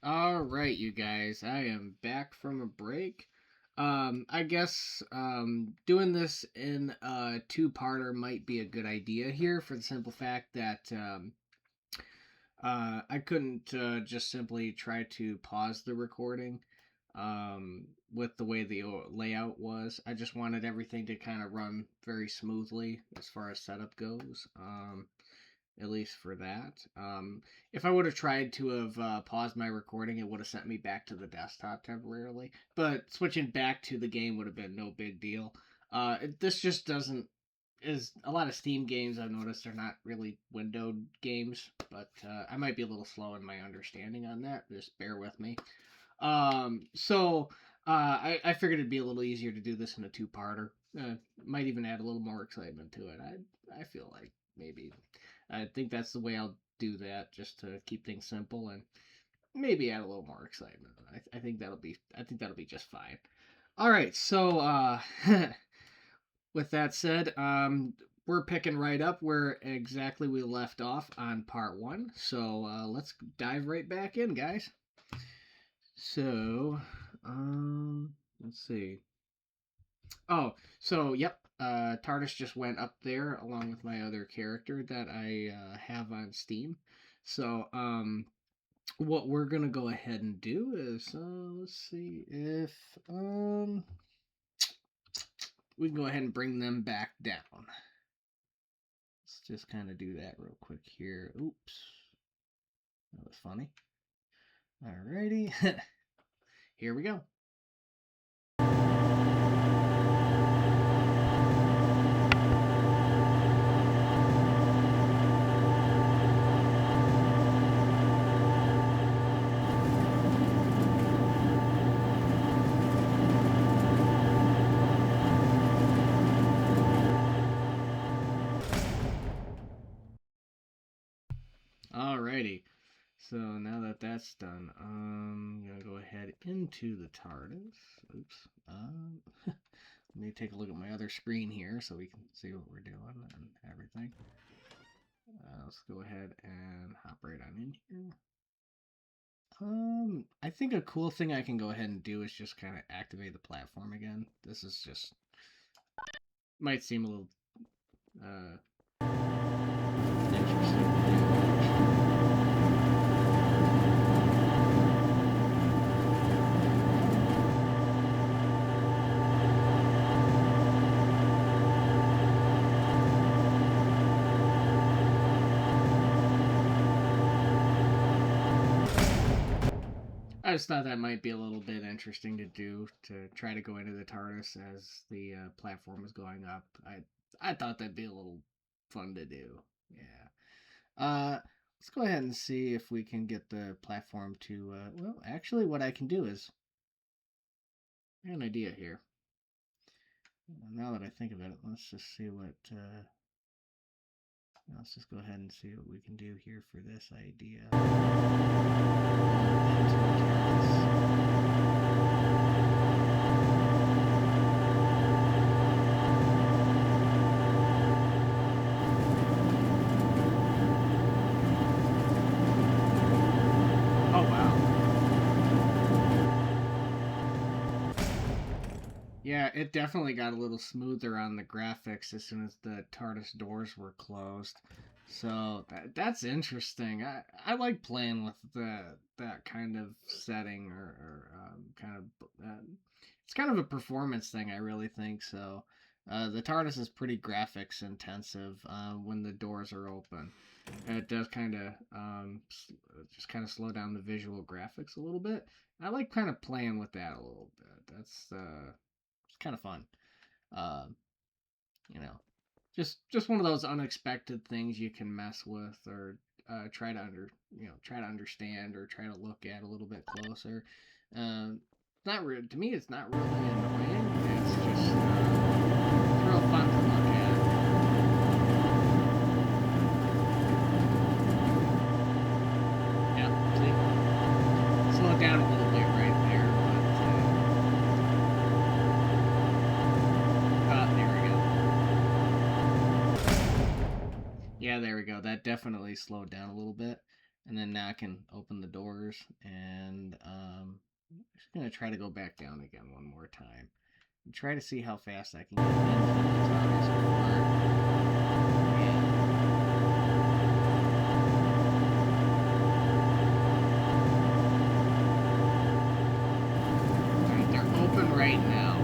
All right, you guys, I am back from a break. I guess doing this in a two-parter might be a good idea here for the simple fact that I couldn't just simply try to pause the recording with the way the layout was. I just wanted everything to kind of run very smoothly as far as setup goes. At least for that. If I would have tried to have paused my recording, it would have sent me back to the desktop temporarily. But switching back to the game would have been no big deal. This just doesn't. Is a lot of Steam games I've noticed are not really windowed games, but I might be a little slow in my understanding on that. Just bear with me. I figured it'd be a little easier to do this in a two-parter. Might even add a little more excitement to it. I feel like maybe I think that's the way I'll do that, just to keep things simple and maybe add a little more excitement. I think that'll be just fine. All right, so with that said, we're picking right up where exactly we left off on part one. So let's dive right back in, guys. So, let's see. Oh, so yep, Tardis just went up there along with my other character that I have on Steam. So, what we're gonna go ahead and do is, let's see if we can go ahead and bring them back down. Let's just kind of do that real quick here. Oops, that was funny. Alrighty, here we go. Alrighty. So now that that's done, I'm gonna go ahead into the TARDIS. Oops. Let me take a look at my other screen here so we can see what we're doing and everything. Let's go ahead and hop right on in here. I think a cool thing I can go ahead and do is just kind of activate the platform again. This is just might seem a little interesting to do. I just thought that might be a little bit interesting to do, to try to go into the TARDIS as the platform is going up. I thought that'd be a little fun to do. Yeah. Let's go ahead and see if we can get the platform to. Well, actually, what I can do is I have an idea here. Now that I think of it, let's just see what. Let's just go ahead and see what we can do here for this idea. Into the TARDIS. Oh wow. Yeah, it definitely got a little smoother on the graphics as soon as the TARDIS doors were closed. So that's interesting. I like playing with that kind of setting or kind of it's kind of a performance thing. I really think so. The TARDIS is pretty graphics intensive when the doors are open. It does kind of just kind of slow down the visual graphics a little bit. I like kind of playing with that a little bit. That's it's kind of fun. Uh, you know, just one of those unexpected things you can mess with or try to understand or try to look at a little bit closer. Not really to me. It's not really annoying. It's just it's real fun to look at. Yeah, see, slow it down a little bit right there, but there we go. Yeah, there we go. That definitely slowed down a little bit. And then now I can open the doors, and I'm just gonna try to go back down again one more time and try to see how fast I can get into the TARDIS Alright, they're open right now.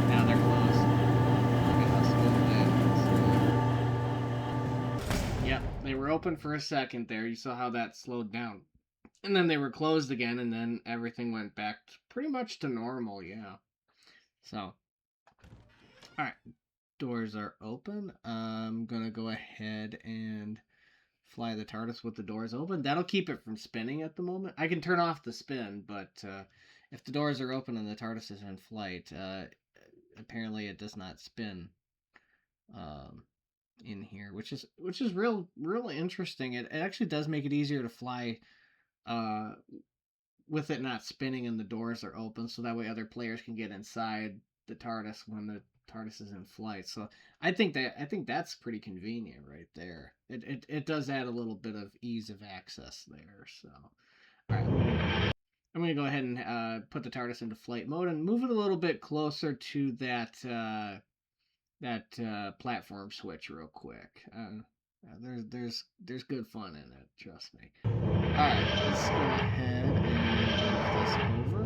Now they're closed. Look at how smooth that is. Yep, they were open for a second there. You saw how that slowed down. And then they were closed again, and then everything went back pretty much to normal, yeah. So, alright, doors are open. I'm gonna go ahead and fly the TARDIS with the doors open. That'll keep it from spinning at the moment. I can turn off the spin, but if the doors are open and the TARDIS is in flight, apparently it does not spin in here, which is real interesting. It actually does make it easier to fly with it not spinning and the doors are open, so that way other players can get inside the TARDIS when the TARDIS is in flight. So I think that's pretty convenient right there. It does add a little bit of ease of access there. So all right, I'm gonna go ahead and put the TARDIS into flight mode and move it a little bit closer to that platform switch real quick. There's good fun in it, trust me. Alright, let's go ahead and move this over.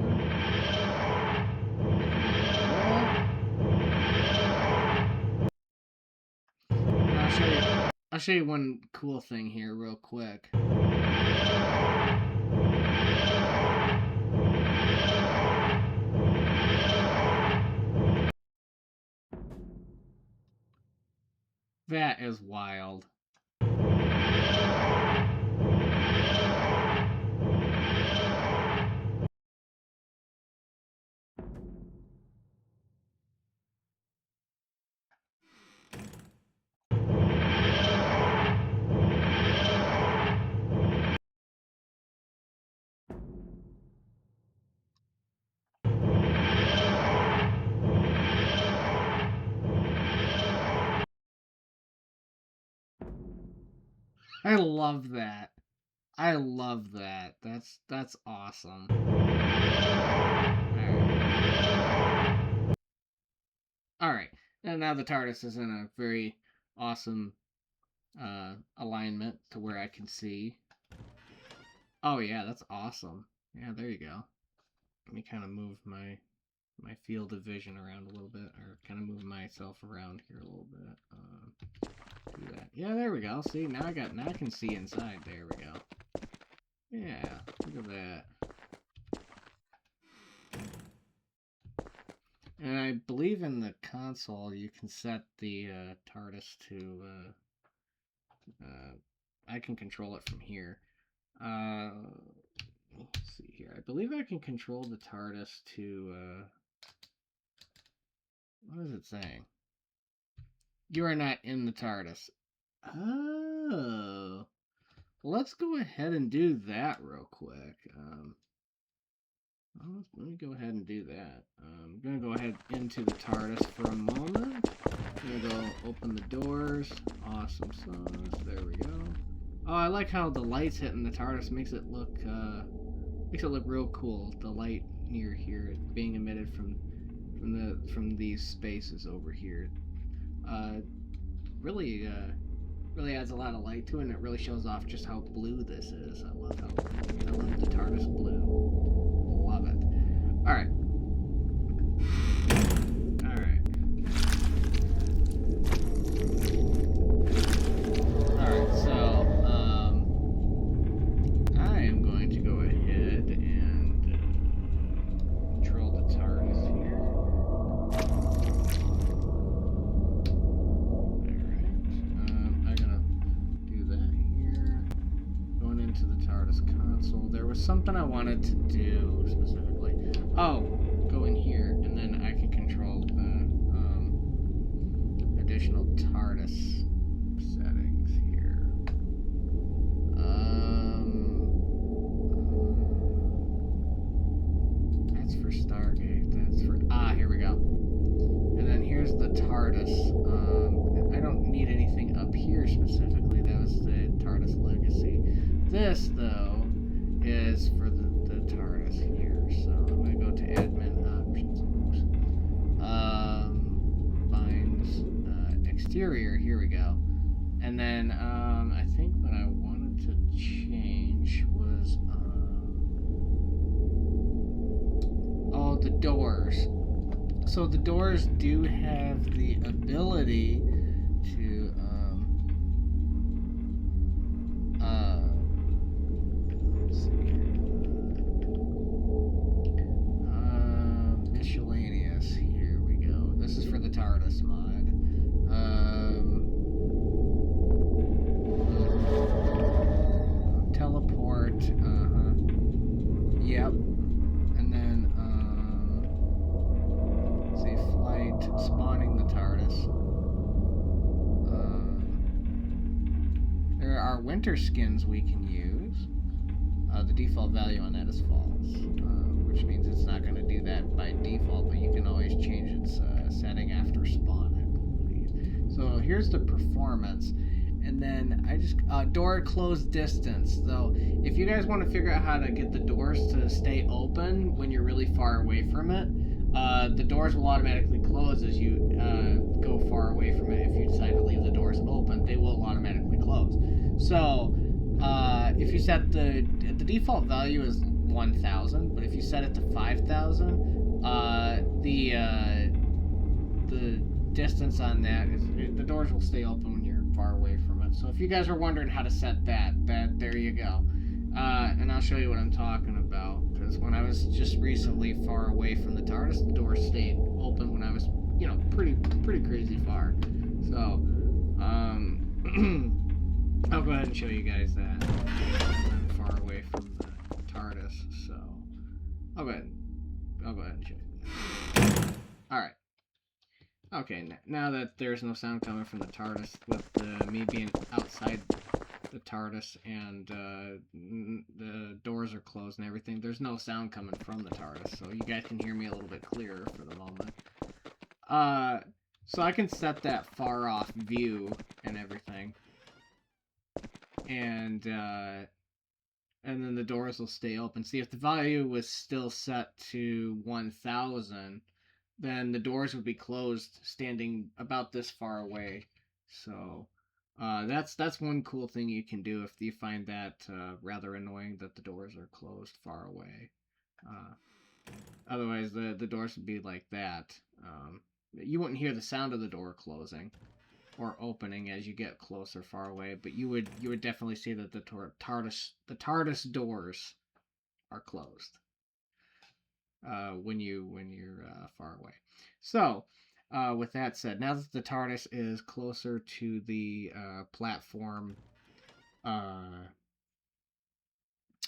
I'll show you one cool thing here real quick. That is wild. I love that. I love that. That's awesome. Alright. And now the TARDIS is in a very awesome alignment to where I can see. Oh yeah, that's awesome. Yeah, there you go. Let me kind of move my field of vision around a little bit, or kind of move myself around here a little bit. Do that. Yeah, there we go. See, now I can see inside. There we go. Yeah, look at that. And I believe in the console you can set the TARDIS to. I can control it from here. Let's see here. I believe I can control the TARDIS to. What is it saying? You are not in the TARDIS. Oh. Let's go ahead and do that real quick. Let me go ahead and do that. I'm going to go ahead into the TARDIS for a moment. I'm going to go open the doors. Awesome sauce. There we go. Oh, I like how the light's hitting the TARDIS. Makes it look real cool. The light near here being emitted from these spaces over here. Really adds a lot of light to it, and it really shows off just how blue this is. I love the TARDIS blue. Love it. All right. So I am going to go ahead and control the TARDIS here. Console. There was something I wanted to do specifically. Oh, go in here, and then I can control the additional TARDIS settings here. That's for Stargate. That's for here we go. And then here's the TARDIS. I don't need anything up here specifically. That was the TARDIS Legacy. This, though, is for the TARDIS here. So I'm going to go to admin options. Find exterior. Here we go. And then I think what I wanted to change was oh, the doors. So the doors do have the ability to let's see here. Miscellaneous. Here we go. This is for the TARDIS mod. Teleport. Yep. And then let's see, flight, spawning the TARDIS. There are winter skins we can use. The default value on that is false, which means it's not going to do that by default, but you can always change its setting after spawn, I believe. So here's the performance. And then I just, door closed distance. So if you guys want to figure out how to get the doors to stay open when you're really far away from it, the doors will automatically close as you go far away from it. If you decide to leave the doors open, they will automatically close. So if you set the default value is 1,000, but if you set it to 5,000, the distance on that is the doors will stay open when you're far away from it. So if you guys are wondering how to set that there you go. And I'll show you what I'm talking about, because when I was just recently far away from the TARDIS, the doors stayed open when I was, you know, pretty crazy far. So I'll go ahead and show you guys that. I'm far away from the TARDIS, so I'll go ahead and show you that. Alright. Okay, now that there's no sound coming from the TARDIS, with me being outside the TARDIS and the doors are closed and everything, there's no sound coming from the TARDIS, so you guys can hear me a little bit clearer for the moment. So I can set that far off view and everything, and then the doors will stay open. See, if the value was still set to 1,000, then the doors would be closed standing about this far away. So that's one cool thing you can do if you find that rather annoying that the doors are closed far away. Otherwise, the doors would be like that. You wouldn't hear the sound of the door closing or opening as you get closer far away, but you would definitely see that the TARDIS doors are closed when you're far away. So with that said, now that the TARDIS is closer to the platform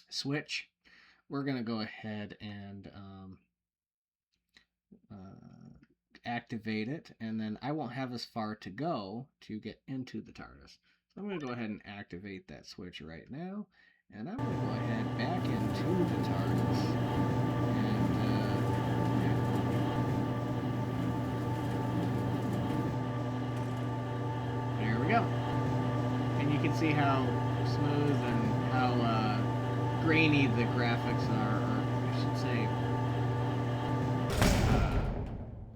switch, we're gonna go ahead and activate it, and then I won't have as far to go to get into the TARDIS. So I'm going to go ahead and activate that switch right now, and I'm going to go ahead back into the TARDIS. And there we go. And you can see how smooth and how grainy the graphics are, or I should say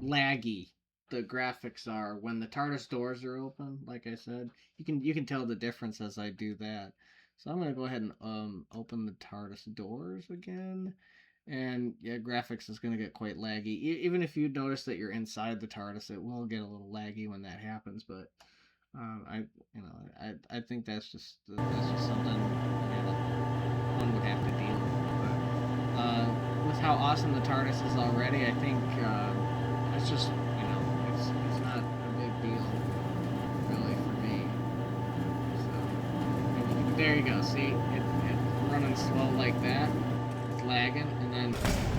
laggy the graphics are when the TARDIS doors are open. Like I said, you can tell the difference as I do that. So I'm gonna go ahead and open the TARDIS doors again, and yeah, graphics is gonna get quite laggy. Even if you notice that you're inside the TARDIS, it will get a little laggy when that happens. But I think that's just something one would have to deal with. But with how awesome the TARDIS is already, I think. It's just, it's not a big deal, really, for me. So, there you go. See, it's running slow like that. It's lagging, and then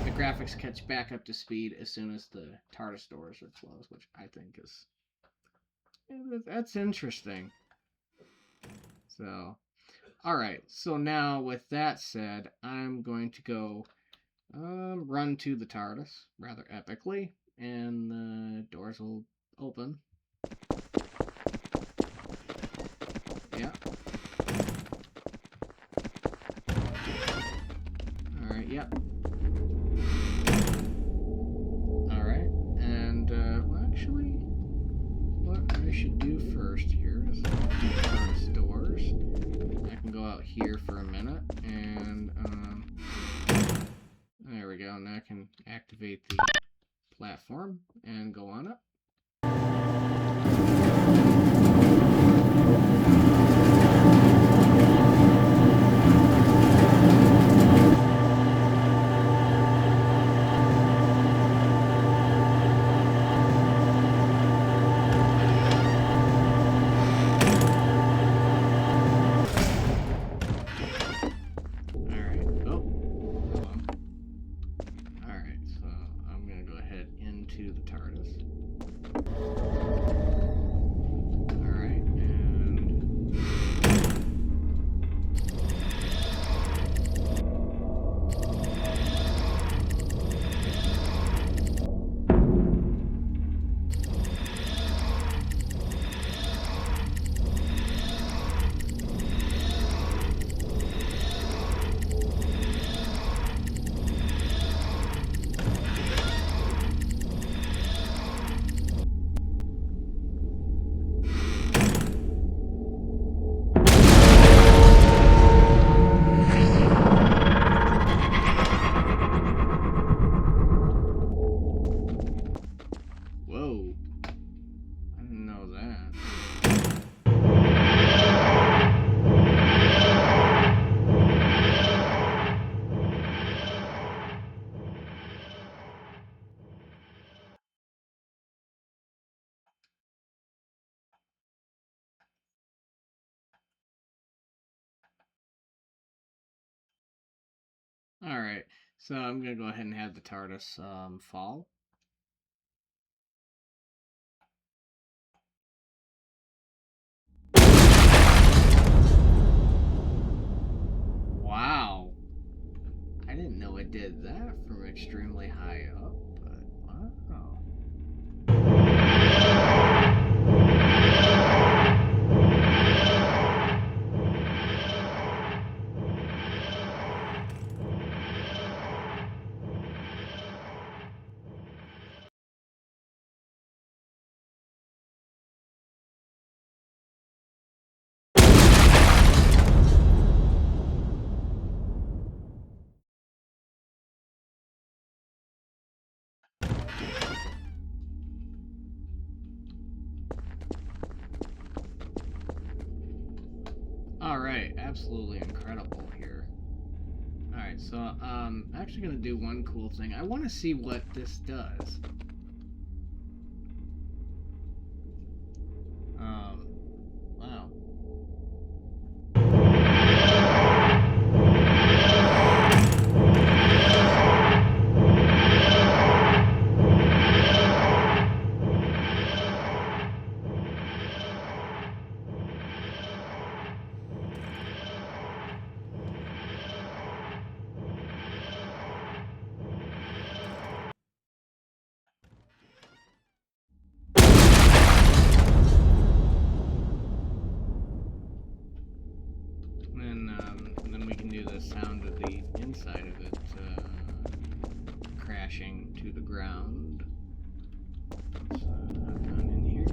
the graphics catch back up to speed as soon as the TARDIS doors are closed, which I think is, that's interesting. So, alright. So now, with that said, I'm going to go run to the TARDIS, rather epically. And the doors will open. Yeah. Yep. Alright, and, well, actually, what I should do first here is TARDIS doors. I can go out here for a minute, and, there we go. Now I can activate the platform and go on up. To the TARDIS. Alright, and... Whoa. I didn't know that. Alright, so I'm gonna go ahead and have the TARDIS fall. Wow. I didn't know it did that from extremely high up, but wow. Alright, absolutely incredible here. Alright, so I'm actually going to do one cool thing. I want to see what this does. Wow. And then we can do the sound of the inside of it crashing to the ground. Let's hop down in here.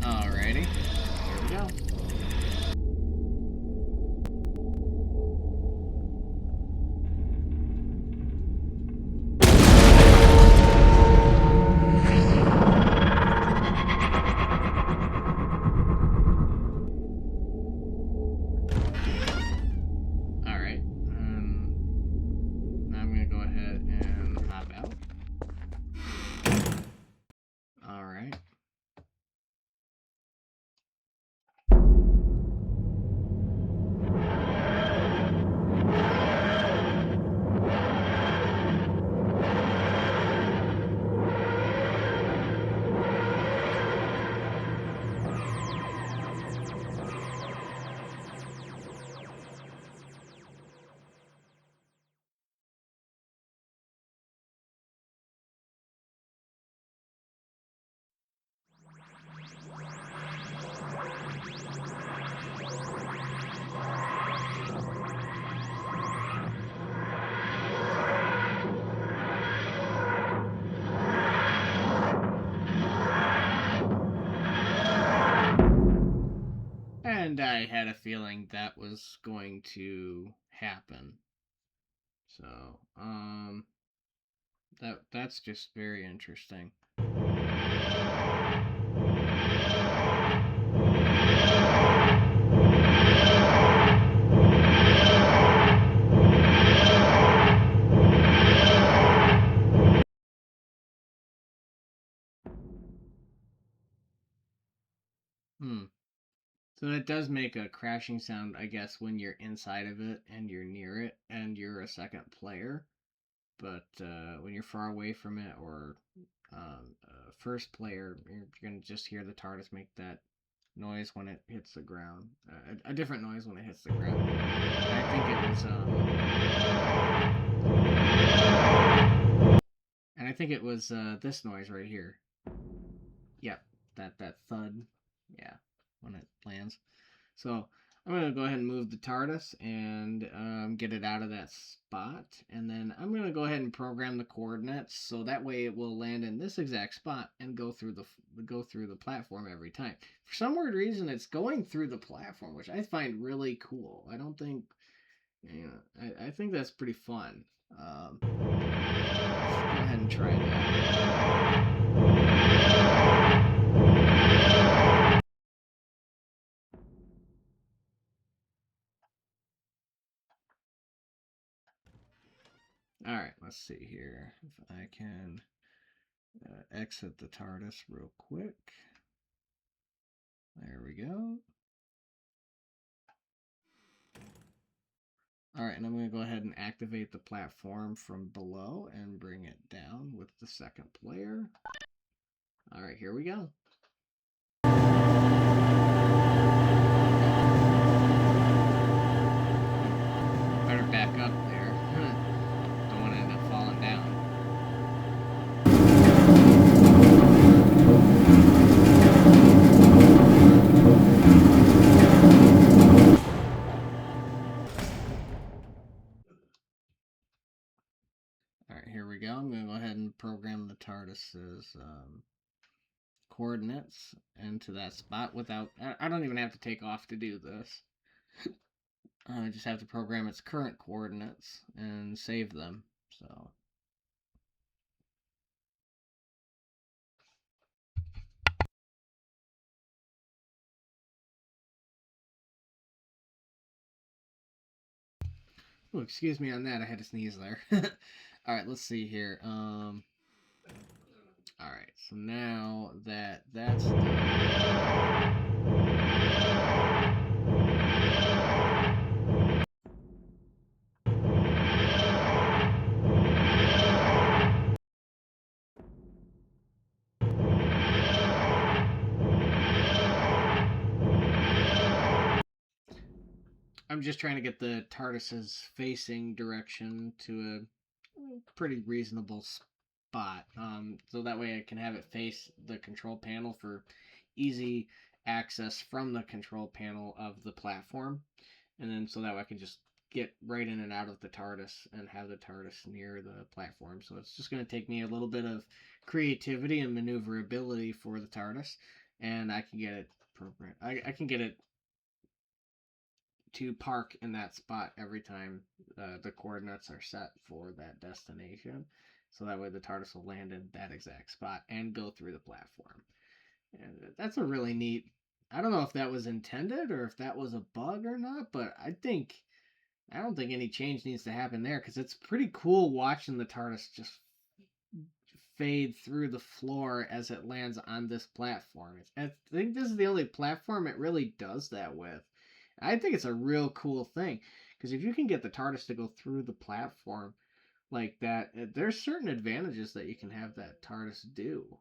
Alrighty, here we go. and I had a feeling that was going to happen. So, that's just very interesting. Hmm. So it does make a crashing sound, I guess, when you're inside of it and you're near it and you're a second player. But when you're far away from it or first player, you're gonna just hear the TARDIS make that noise when it hits the ground. A different noise when it hits the ground. And I think it was this noise right here. Yep, that thud. Yeah, when it lands. So I'm going to go ahead and move the TARDIS and get it out of that spot. And then I'm going to go ahead and program the coordinates so that way it will land in this exact spot and go through the platform every time. For some weird reason, it's going through the platform, which I find really cool. I don't think, I think that's pretty fun. Let's go ahead and try that. All right, let's see here if I can exit the TARDIS real quick. There we go. All right, and I'm going to go ahead and activate the platform from below and bring it down with the second player. All right, here we go. Better back up there. Don't want to end up falling down. All right, here we go. I'm going to go ahead and program the TARDIS's coordinates into that spot without... I don't even have to take off to do this. I just have to program its current coordinates and save them. So... Oh, excuse me on that. I had to sneeze there. All right, let's see here. All right, so now that that's done, I'm just trying to get the TARDIS's facing direction to a pretty reasonable spot, so that way I can have it face the control panel for easy access from the control panel of the platform, and then so that way I can just get right in and out of the TARDIS and have the TARDIS near the platform. So it's just going to take me a little bit of creativity and maneuverability for the TARDIS, and I can get it program. I can get it to park in that spot every time the coordinates are set for that destination. So that way the TARDIS will land in that exact spot and go through the platform. And that's a really neat. I don't know if that was intended or if that was a bug or not, but I don't think any change needs to happen there because it's pretty cool watching the TARDIS just fade through the floor as it lands on this platform. I think this is the only platform it really does that with. I think it's a real cool thing because if you can get the TARDIS to go through the platform like that, there's certain advantages that you can have that TARDIS do.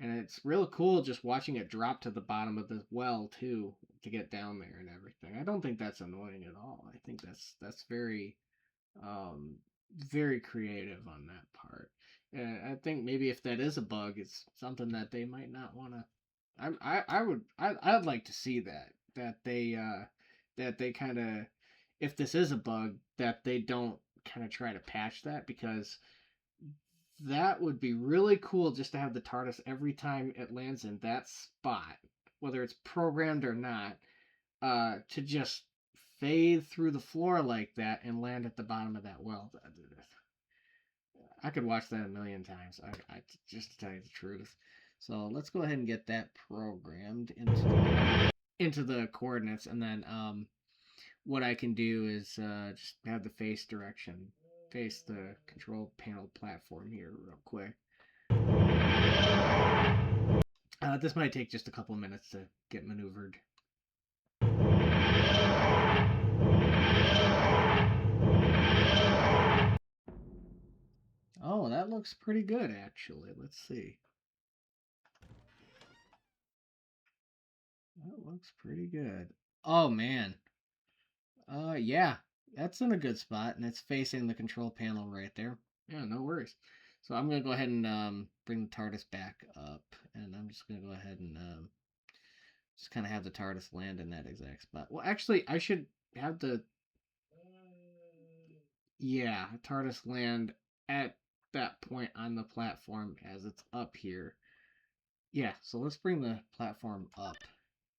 And it's real cool just watching it drop to the bottom of the well too to get down there and everything. I don't think that's annoying at all. I think that's very um very creative on that part. And I think maybe if that is a bug, it's something that they might not want to. I'd like to see that they kind of, if this is a bug, that they don't kind of try to patch that because that would be really cool just to have the TARDIS every time it lands in that spot, whether it's programmed or not. to just fade through the floor like that and land at the bottom of that well. I could watch that a million times. Just to tell you the truth. So let's go ahead and get that programmed into the coordinates, and then what I can do is just have the face the control panel platform here real quick. This might take just a couple minutes to get maneuvered. Oh, that looks pretty good, actually. Let's see. That looks pretty good. Oh, man. Yeah, that's in a good spot, and it's facing the control panel right there. Yeah, no worries. So I'm gonna go ahead and bring the TARDIS back up, and I'm just gonna go ahead and just kind of have the TARDIS land in that exact spot. Well, actually, I should have the TARDIS land at that point on the platform as it's up here. Yeah, so let's bring the platform up,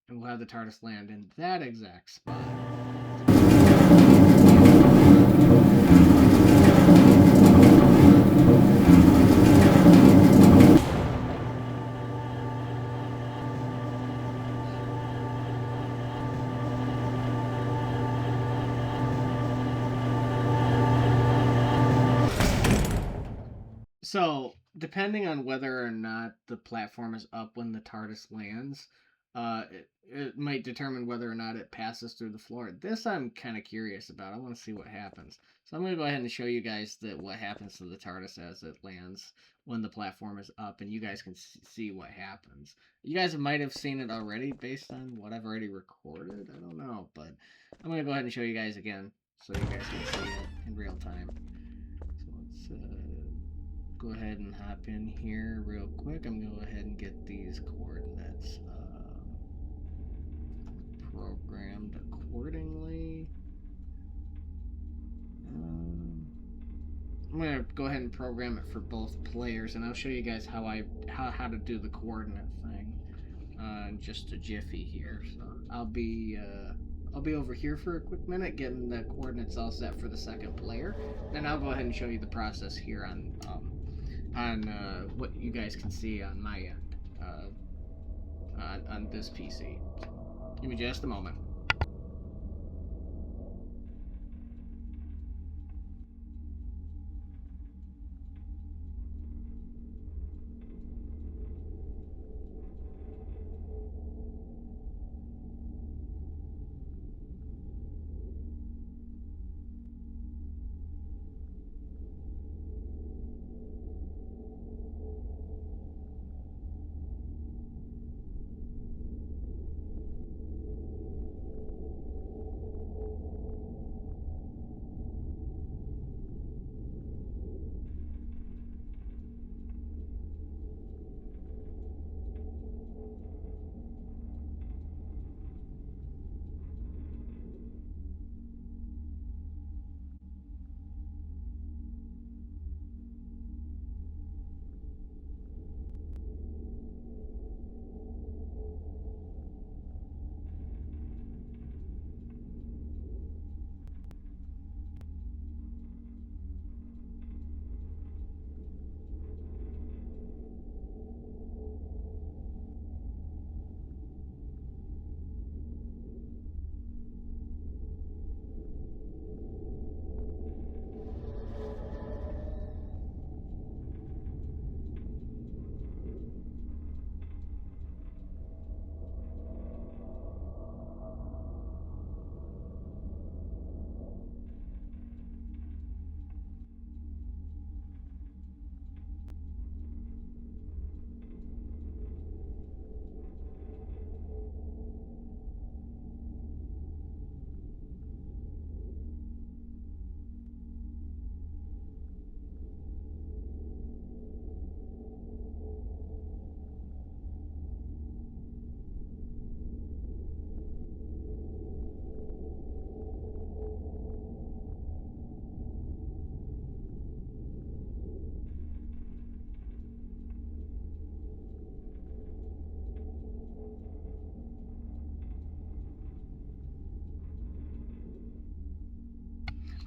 and we'll have the TARDIS land in that exact spot. So, depending on whether or not the platform is up when the TARDIS lands, it might determine whether or not it passes through the floor. This I'm kind of curious about. I want to see what happens. So I'm going to go ahead and show you guys what happens to the TARDIS as it lands when the platform is up, and you guys can see what happens. You guys might have seen it already based on what I've already recorded. I don't know, but I'm going to go ahead and show you guys again so you guys can see it in real time. So let's go ahead and hop in here real quick. I'm going to go ahead and get these coordinates programmed accordingly. I'm going to go ahead and program it for both players, and I'll show you guys how to do the coordinate thing in just a jiffy here. So I'll be over here for a quick minute getting the coordinates all set for the second player. Then I'll go ahead and show you the process here on what you guys can see on my end on this PC. Give me just a moment.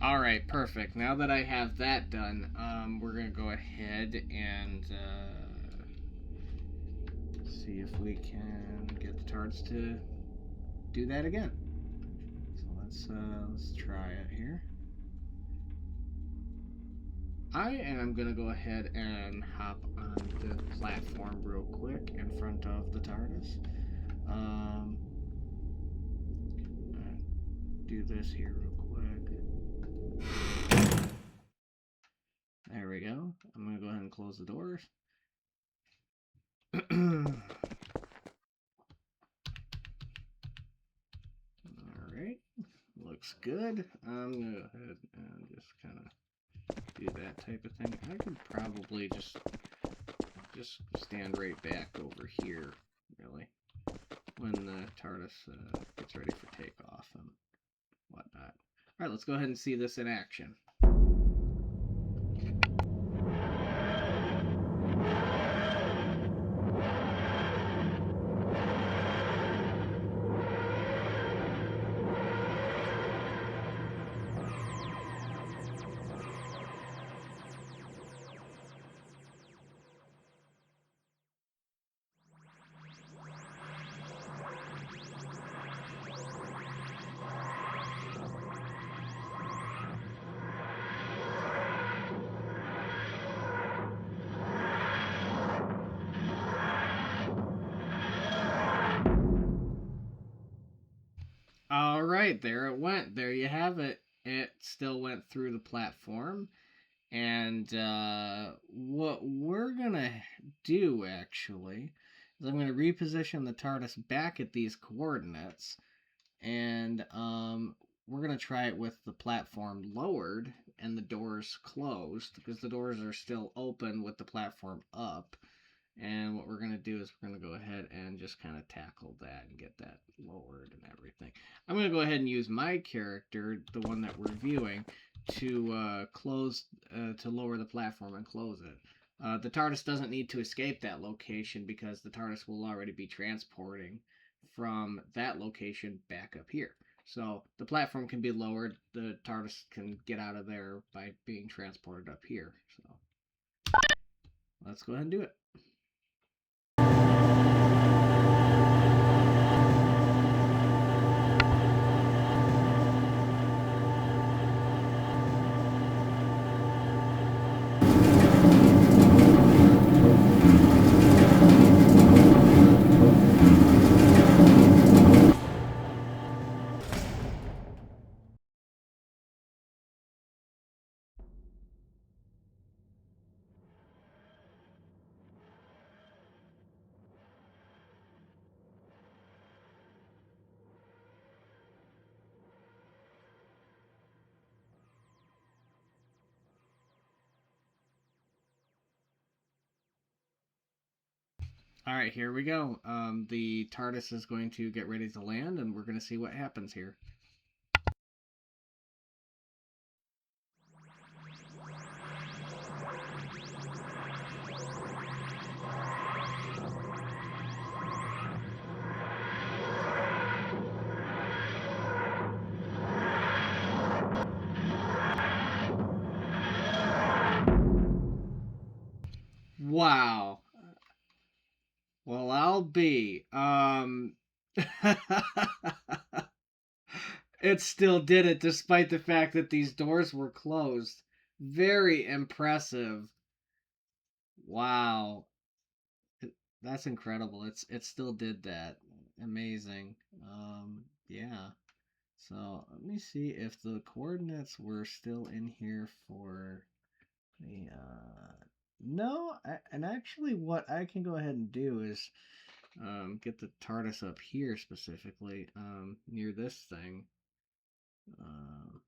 All right, perfect. Now that I have that done, we're gonna go ahead and see if we can get the tarts to do that again. So let's try it here. I am gonna go ahead and hop on the platform real quick in front of the TARDIS. Um, do this here real quick. There we go. I'm gonna go ahead and close the doors. Alright, looks good. I'm gonna go ahead and just kind of do that type of thing. I could probably just stand right back over here, really, when the TARDIS gets ready for takeoff and whatnot. Alright, let's go ahead and see this in action. All right, there it went. There you have it. It still went through the platform. And what we're going to do, actually, is I'm going to reposition the TARDIS back at these coordinates. And we're going to try it with the platform lowered and the doors closed, because the doors are still open with the platform up. And what we're going to do is we're going to go ahead and just kind of tackle that and get that lowered and everything. I'm going to go ahead and use my character, the one that we're viewing, to to lower the platform and close it. The TARDIS doesn't need to escape that location because the TARDIS will already be transporting from that location back up here. So the platform can be lowered. The TARDIS can get out of there by being transported up here. So let's go ahead and do it. All right, here we go. The TARDIS is going to get ready to land, and we're going to see what happens here. Wow. Well, I'll be. It still did it despite the fact that these doors were closed. Very impressive. Wow. That's incredible. It still did that. Amazing. Yeah. So let me see if the coordinates were still in here for the no, and actually what I can go ahead and do is get the TARDIS up here specifically near this thing. Um,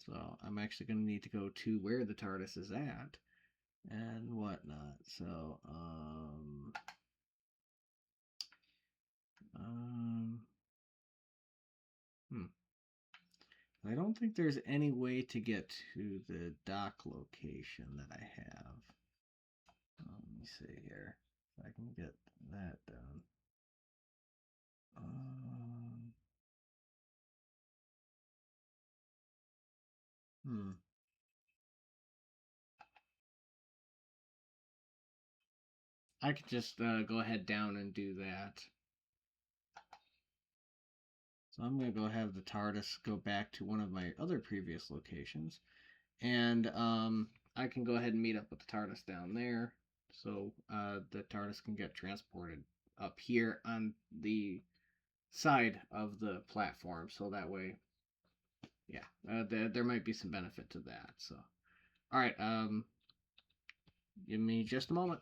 so I'm actually going to need to go to where the TARDIS is at and whatnot. So um, hmm. I don't think there's any way to get to the dock location that I have. Let me see here if I can get that done. Um, Hmm. I could just go ahead down and do that. So I'm going to go have the TARDIS go back to one of my other previous locations. And I can go ahead and meet up with the TARDIS down there. So the TARDIS can get transported up here on the side of the platform. So that way, yeah, there might be some benefit to that. So, all right, give me just a moment.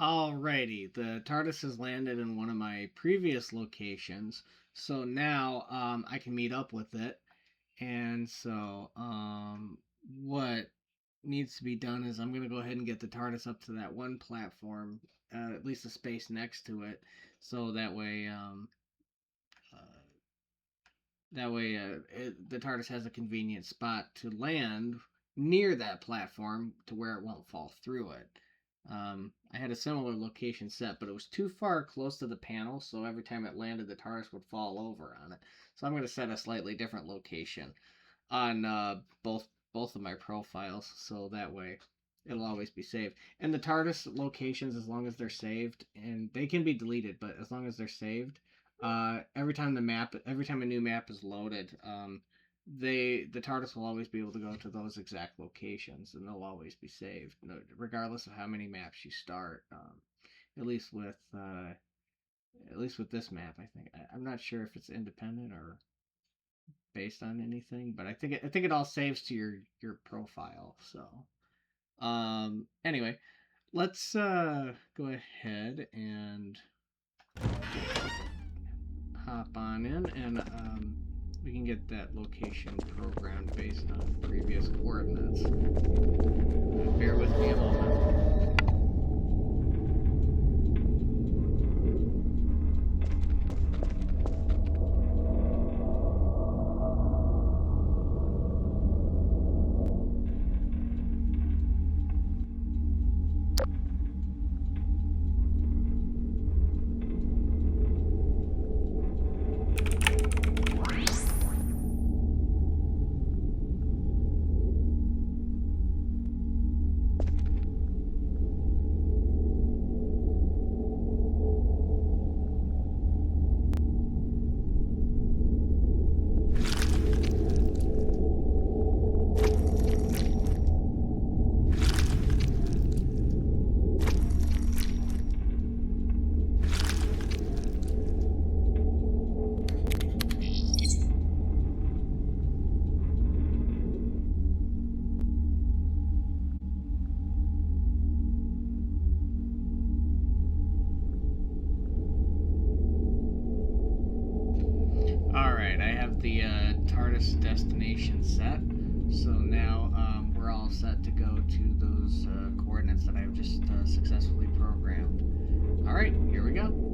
Alrighty, the TARDIS has landed in one of my previous locations, so now I can meet up with it. And so, what needs to be done is I'm gonna go ahead and get the TARDIS up to that one platform, at least the space next to it, so uh, the TARDIS has a convenient spot to land near that platform to where it won't fall through it. I had a similar location set, but it was too far close to the panel, so every time it landed, the TARDIS would fall over on it. So I'm going to set a slightly different location on both of my profiles, so that way it'll always be saved. And the TARDIS locations, as long as they're saved, and they can be deleted, but as long as they're saved, every time a new map is loaded, the TARDIS will always be able to go to those exact locations, and they'll always be saved, regardless of how many maps you start. At least with at least with this map, I think I'm not sure if it's independent or based on anything, but I think it all saves to your profile. So anyway, let's go ahead and hop on in, and we can get that location programmed based on previous coordinates. Bear with me a moment. the TARDIS destination set. So now we're all set to go to those coordinates that I've just successfully programmed. All right, here we go.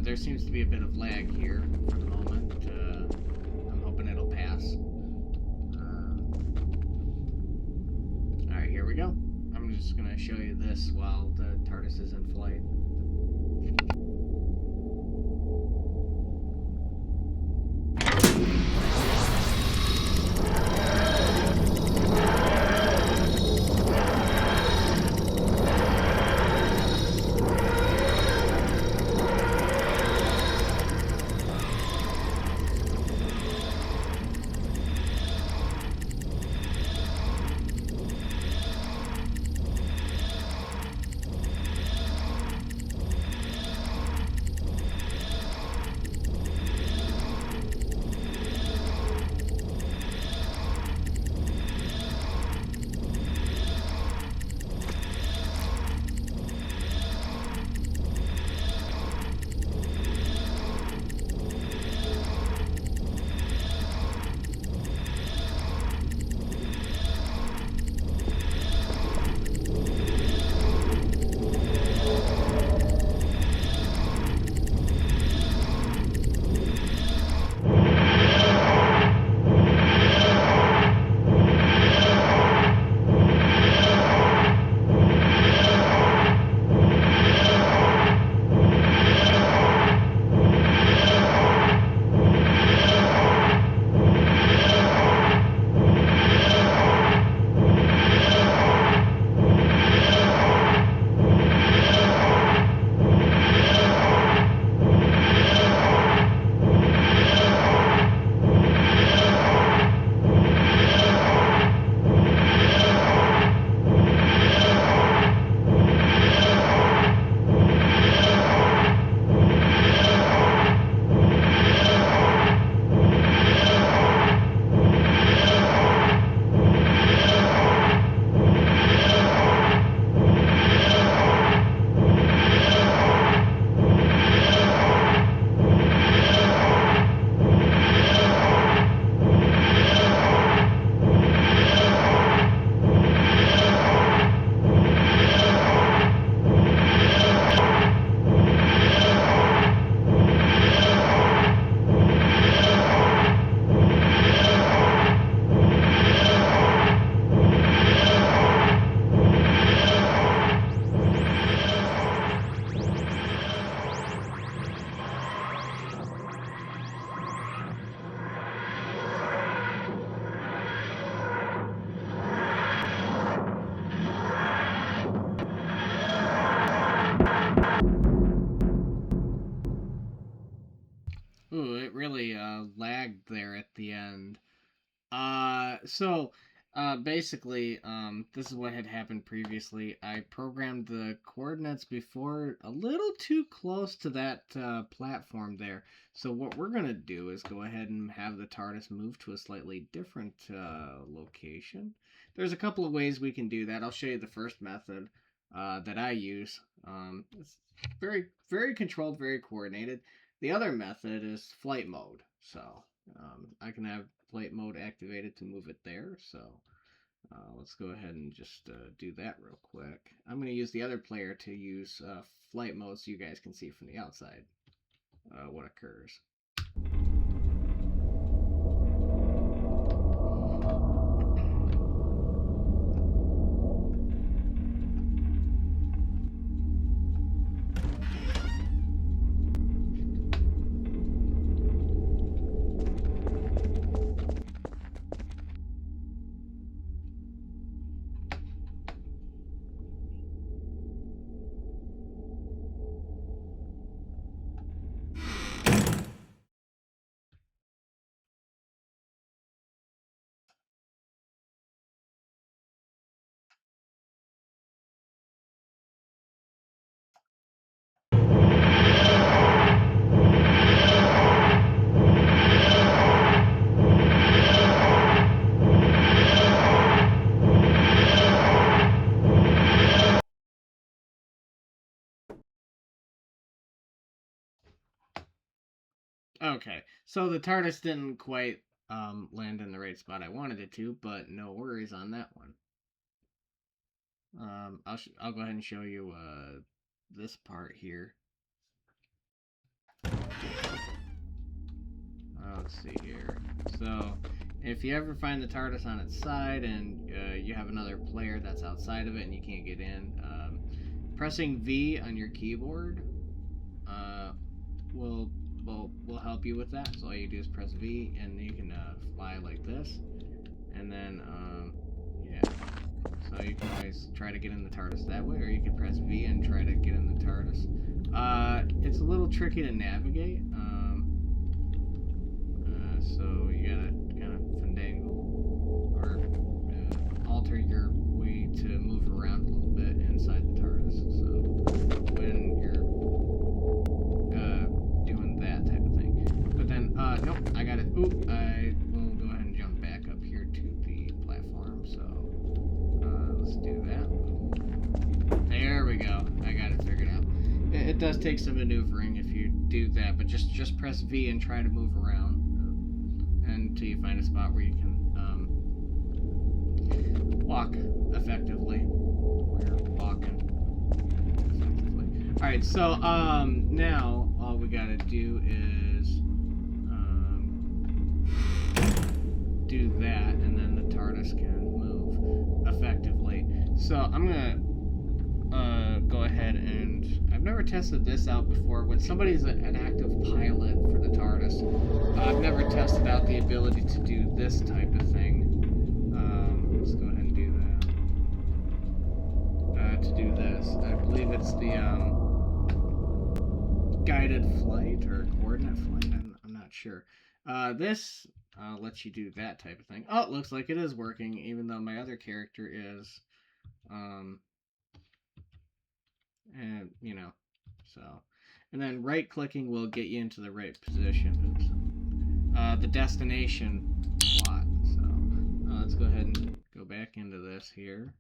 There seems to be a bit of lag here for the moment. I'm hoping it'll pass. Alright, here we go. I'm just going to show you this while the TARDIS is in flight. Ooh, it really lagged there at the end. Basically, this is what had happened previously. I programmed the coordinates before a little too close to that platform there. So what we're going to do is go ahead and have the TARDIS move to a slightly different location. There's a couple of ways we can do that. I'll show you the first method that I use. It's very, very controlled, very coordinated. The other method is flight mode. So I can have flight mode activated to move it there. So let's go ahead and just do that real quick. I'm going to use the other player to use flight mode so you guys can see from the outside what occurs. Okay, so the TARDIS didn't quite land in the right spot I wanted it to, but no worries on that one. I'll go ahead and show you this part here. Let's see here. So, if you ever find the TARDIS on its side and you have another player that's outside of it and you can't get in, pressing V on your keyboard uh, will will help you with that. So all you do is press V, and you can fly like this, and then yeah. So you can always try to get in the TARDIS that way, or you can press V and try to get in the TARDIS. It's a little tricky to navigate. So you gotta kind of finagle or alter your way to move around a little bit inside the TARDIS. So when you're doing that type of thing. But then, nope, I got it. Oop, I will go ahead and jump back up here to the platform. So let's do that. There we go. I got it figured out. It does take some maneuvering if you do that, but just press V and try to move around until you find a spot where you can walk effectively. We're walking effectively. All right, so now all we gotta do is do that, and then the TARDIS can move effectively. So I'm gonna go ahead and I've never tested this out before. When somebody's an active pilot for the TARDIS, I've never tested out the ability to do this type of thing. Let's go ahead and do that. To do this, I believe it's the guided flight or coordinate flight. I'm not sure. This lets you do that type of thing. Oh, it looks like it is working, even though my other character is and you know, so, and then right clicking will get you into the right position. Oops. The destination slot. So let's go ahead and go back into this here.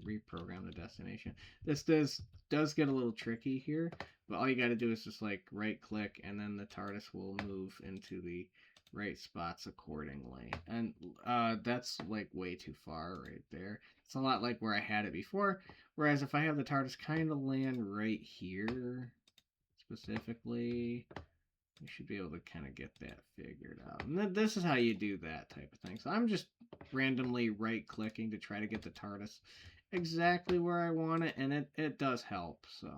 Reprogram the destination. This does get a little tricky here, but all you got to do is just like right click, and then the TARDIS will move into the right spots accordingly. And that's like way too far right there. It's a lot like where I had it before. Whereas if I have the TARDIS kind of land right here, specifically, you should be able to kind of get that figured out. And this is how you do that type of thing. So I'm just randomly right-clicking to try to get the TARDIS exactly where I want it, and it does help, so.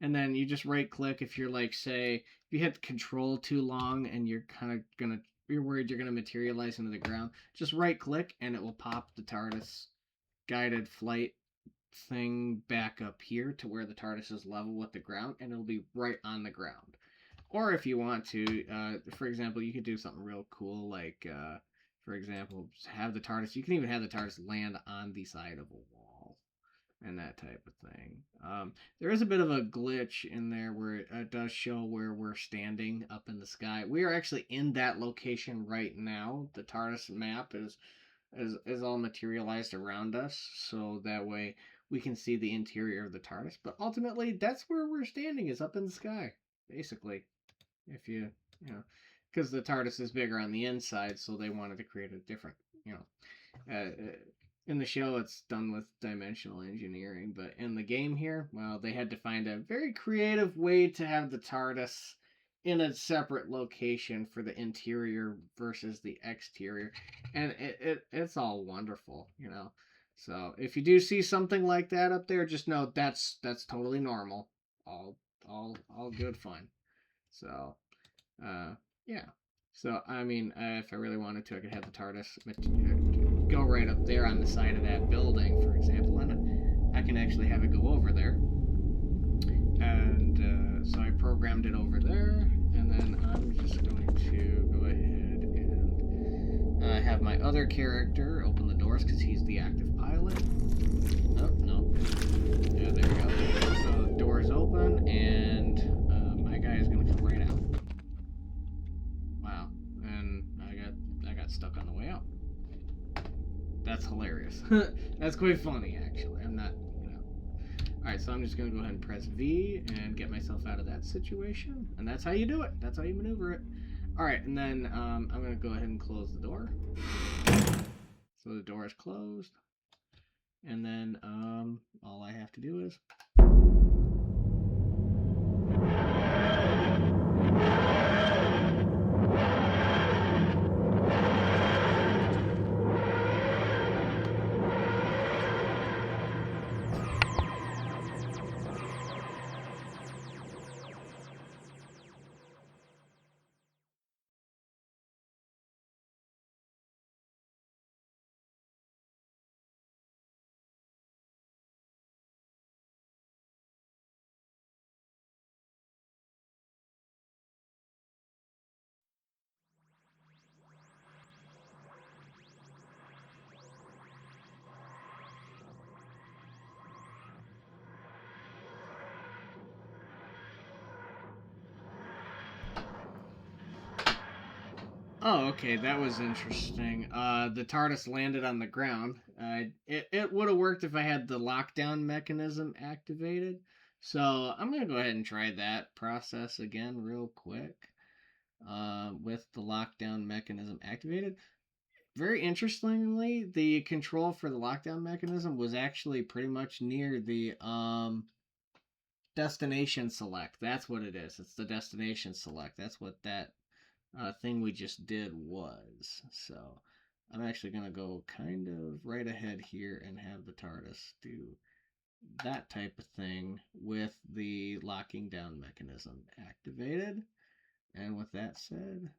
And then you just right-click if you're like, say, if you hit Control too long and you're kind of gonna, you're worried you're gonna materialize into the ground, just right-click and it will pop the TARDIS guided flight thing back up here to where the TARDIS is level with the ground, and it'll be right on the ground. Or if you want to, for example, you could do something real cool, like, for example, have the TARDIS, you can even have the TARDIS land on the side of a wall, and that type of thing. There is a bit of a glitch in there where it does show where we're standing up in the sky. We are actually in that location right now. The TARDIS map is all materialized around us, so that way we can see the interior of the TARDIS. But ultimately, that's where we're standing, is up in the sky, basically. If you know, because the TARDIS is bigger on the inside, so they wanted to create a different, in the show it's done with dimensional engineering, but in the game here, well, they had to find a very creative way to have the TARDIS in a separate location for the interior versus the exterior, and it's all wonderful, So if you do see something like that up there, just know that's totally normal, all good fun. So, yeah. So I mean, if I really wanted to, I could have the TARDIS go right up there on the side of that building, for example, and I can actually have it go over there. And so I programmed it over there, and then I'm just going to go ahead and have my other character open the doors because he's the active pilot. Oh, no. Yeah, there we go. So doors open, and my guy is going to come right out. Wow. And I got stuck on the way out. That's hilarious. That's quite funny, actually. I'm not, Alright, so I'm just going to go ahead and press V and get myself out of that situation. And that's how you do it. That's how you maneuver it. All right, and then I'm gonna go ahead and close the door. So the door is closed, and then all I have to do is. Oh, okay, that was interesting. The TARDIS landed on the ground. It would have worked if I had the lockdown mechanism activated. So I'm gonna go ahead and try that process again real quick. With the lockdown mechanism activated. Very interestingly, the control for the lockdown mechanism was actually pretty much near the destination select. That's what it is. It's the destination select. That's what that thing we just did was. So I'm actually going to go kind of right ahead here and have the TARDIS do that type of thing with the locking down mechanism activated. And with that said,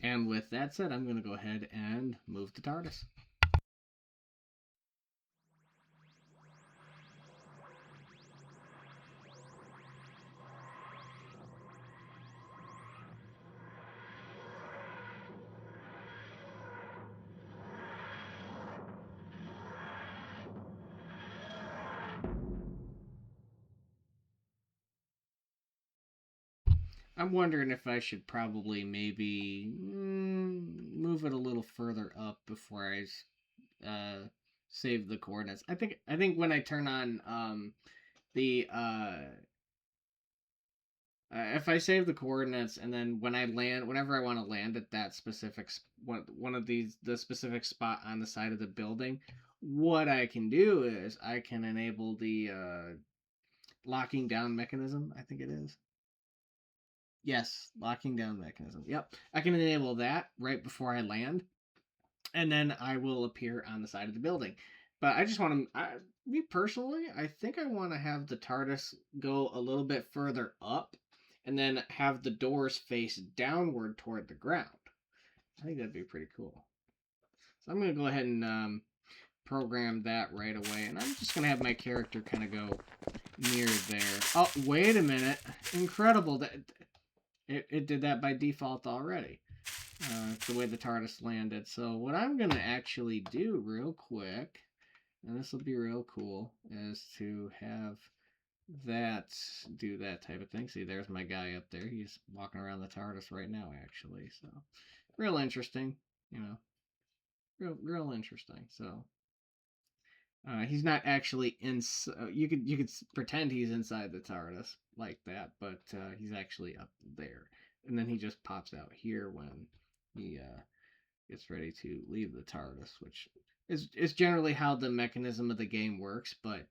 I'm going to go ahead and move the TARDIS. I'm wondering if I should probably maybe move it a little further up before save the coordinates. I think when I turn on the if I save the coordinates and then when I land, whenever I want to land at that specific one of the specific spot on the side of the building, what I can do is I can enable the locking down mechanism. I think it is. Yes, locking down mechanism. Yep, I can enable that right before I land, and then I will appear on the side of the building. But I just want to, me personally, I think I want to have the TARDIS go a little bit further up, and then have the doors face downward toward the ground. I think that'd be pretty cool. So I'm gonna go ahead and program that right away, and I'm just gonna have my character kind of go near there. Oh, wait a minute! Incredible that it did that by default already. The way the TARDIS landed. So what I'm going to actually do real quick, and this will be real cool, is to have that do that type of thing. See, there's my guy up there. He's walking around the TARDIS right now, actually. So real interesting, you know, real interesting. So he's not actually in. You could pretend he's inside the TARDIS like that, but he's actually up there, and then he just pops out here when he gets ready to leave the TARDIS, which is generally how the mechanism of the game works. But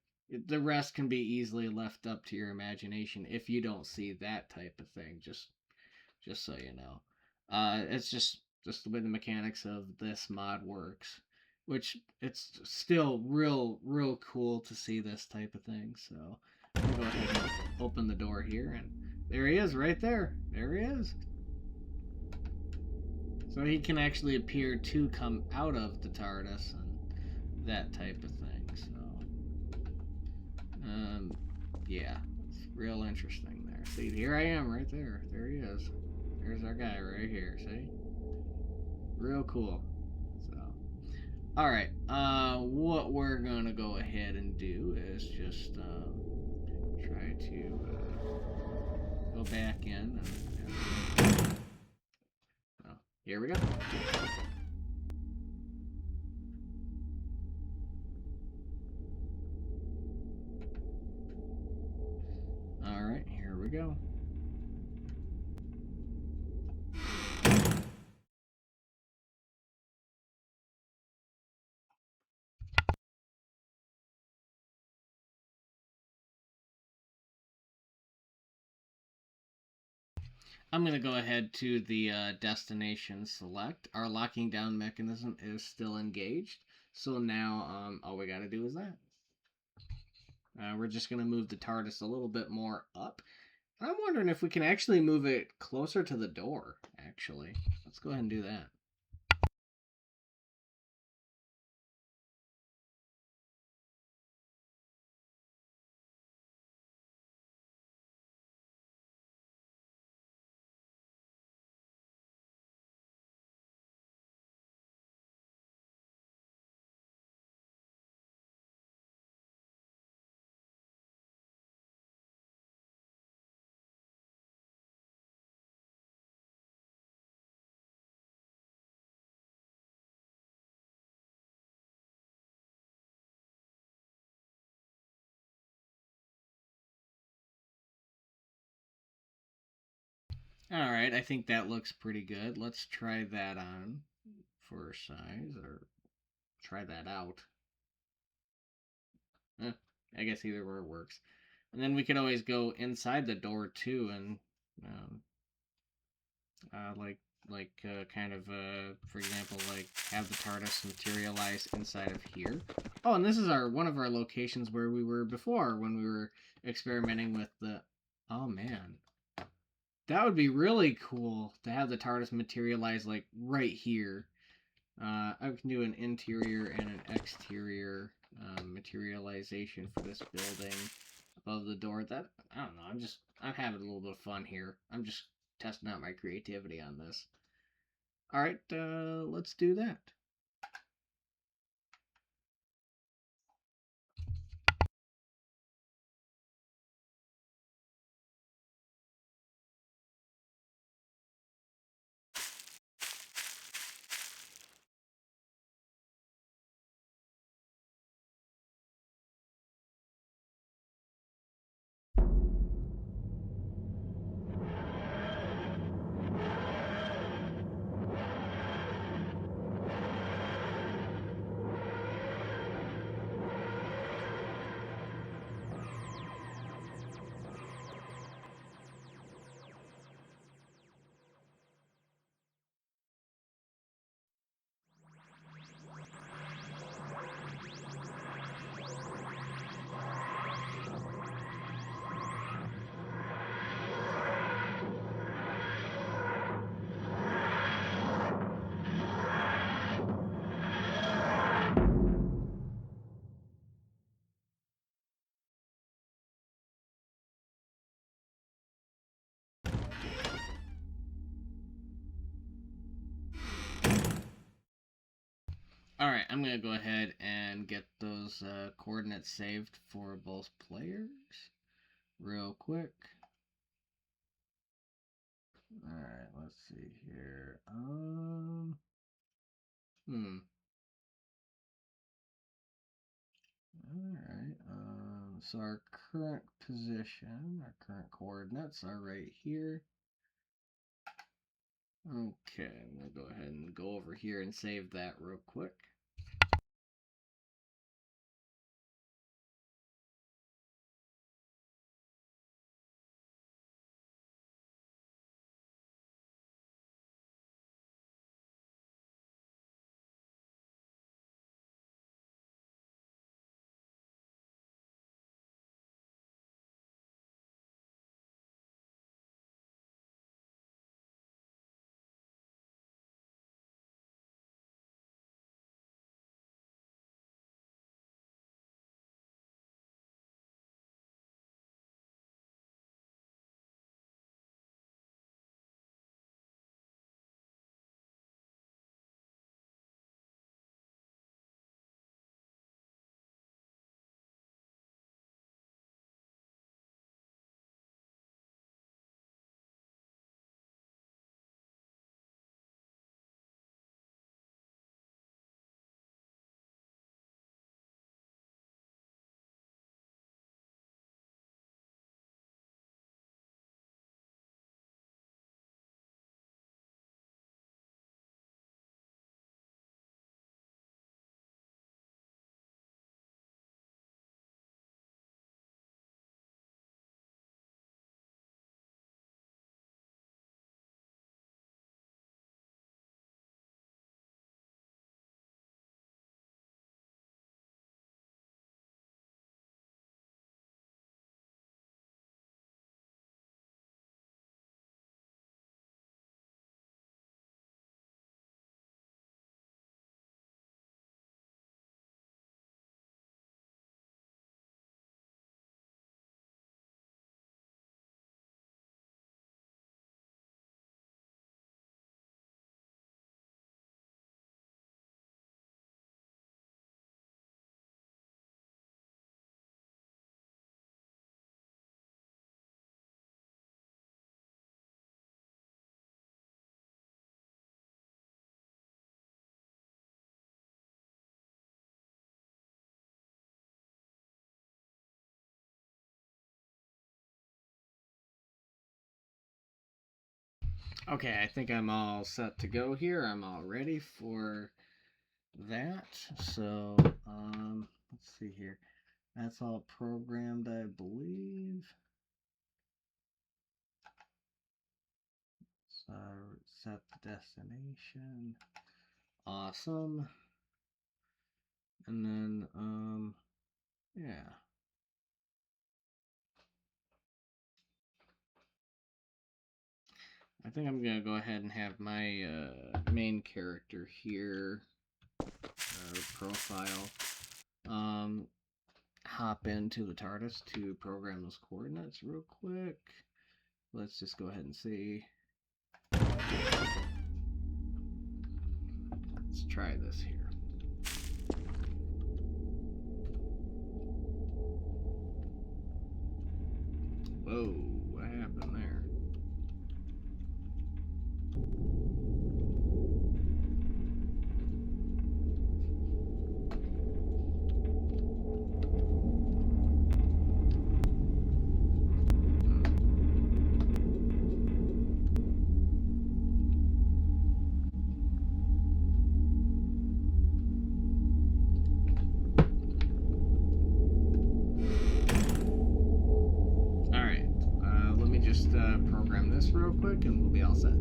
the rest can be easily left up to your imagination if you don't see that type of thing. Just so you know, it's just the way the mechanics of this mod works, which it's still real cool to see this type of thing. So I'm gonna go ahead and open the door here, and there he is, right there. There he is. So he can actually appear to come out of the TARDIS and that type of thing. So, yeah, it's real interesting there. See, here I am right there. There he is. There's our guy right here. See? Real cool. So, All right. What we're gonna go ahead and do is just try to go back in. Oh, here we go. All right, here we go. I'm going to go ahead to the destination select. Our locking down mechanism is still engaged. So now all we got to do is that. We're just going to move the TARDIS a little bit more up. I'm wondering if we can actually move it closer to the door, actually. Let's go ahead and do that. All right, I think that looks pretty good. Let's try that on for size, or try that out. Eh, I guess either or works. And then we could always go inside the door too, and um, kind of for example, like have the TARDIS materialize inside of here. Oh, and this is our one of our locations where we were before when we were experimenting with the. Oh man, that would be really cool to have the TARDIS materialize like right here. I can do an interior and an exterior materialization for this building above the door. That I don't know. I'm having a little bit of fun here. I'm just testing out my creativity on this. All right, let's do that. All right, I'm gonna go ahead and get those coordinates saved for both players real quick. All right, let's see here. Hmm. All right. So our current position, our current coordinates are right here. Okay, I'm gonna go ahead and go over here and save that real quick. Okay, I think I'm all set to go here. I'm all ready for that. So, let's see here. That's all programmed, I believe. So, set the destination. Awesome. And then, yeah. I think I'm gonna go ahead and have my main character here, profile, hop into the TARDIS to program those coordinates real quick. Let's just go ahead and see. Let's try this here. Whoa, what happened there? Program this real quick and we'll be all set.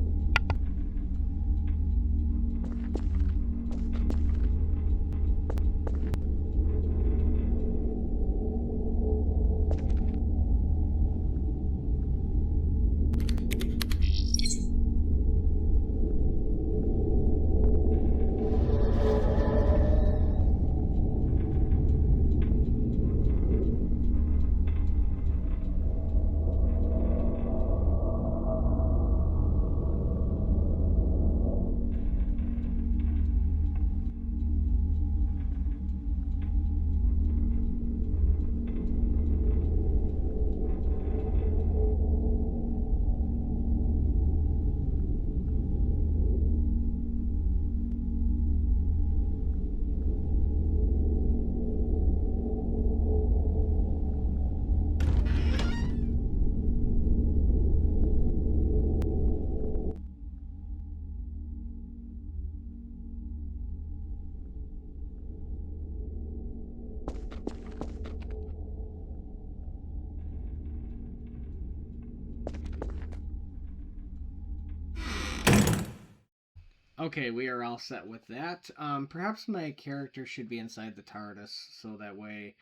Okay, we are all set with that. Perhaps my character should be inside the TARDIS, so that way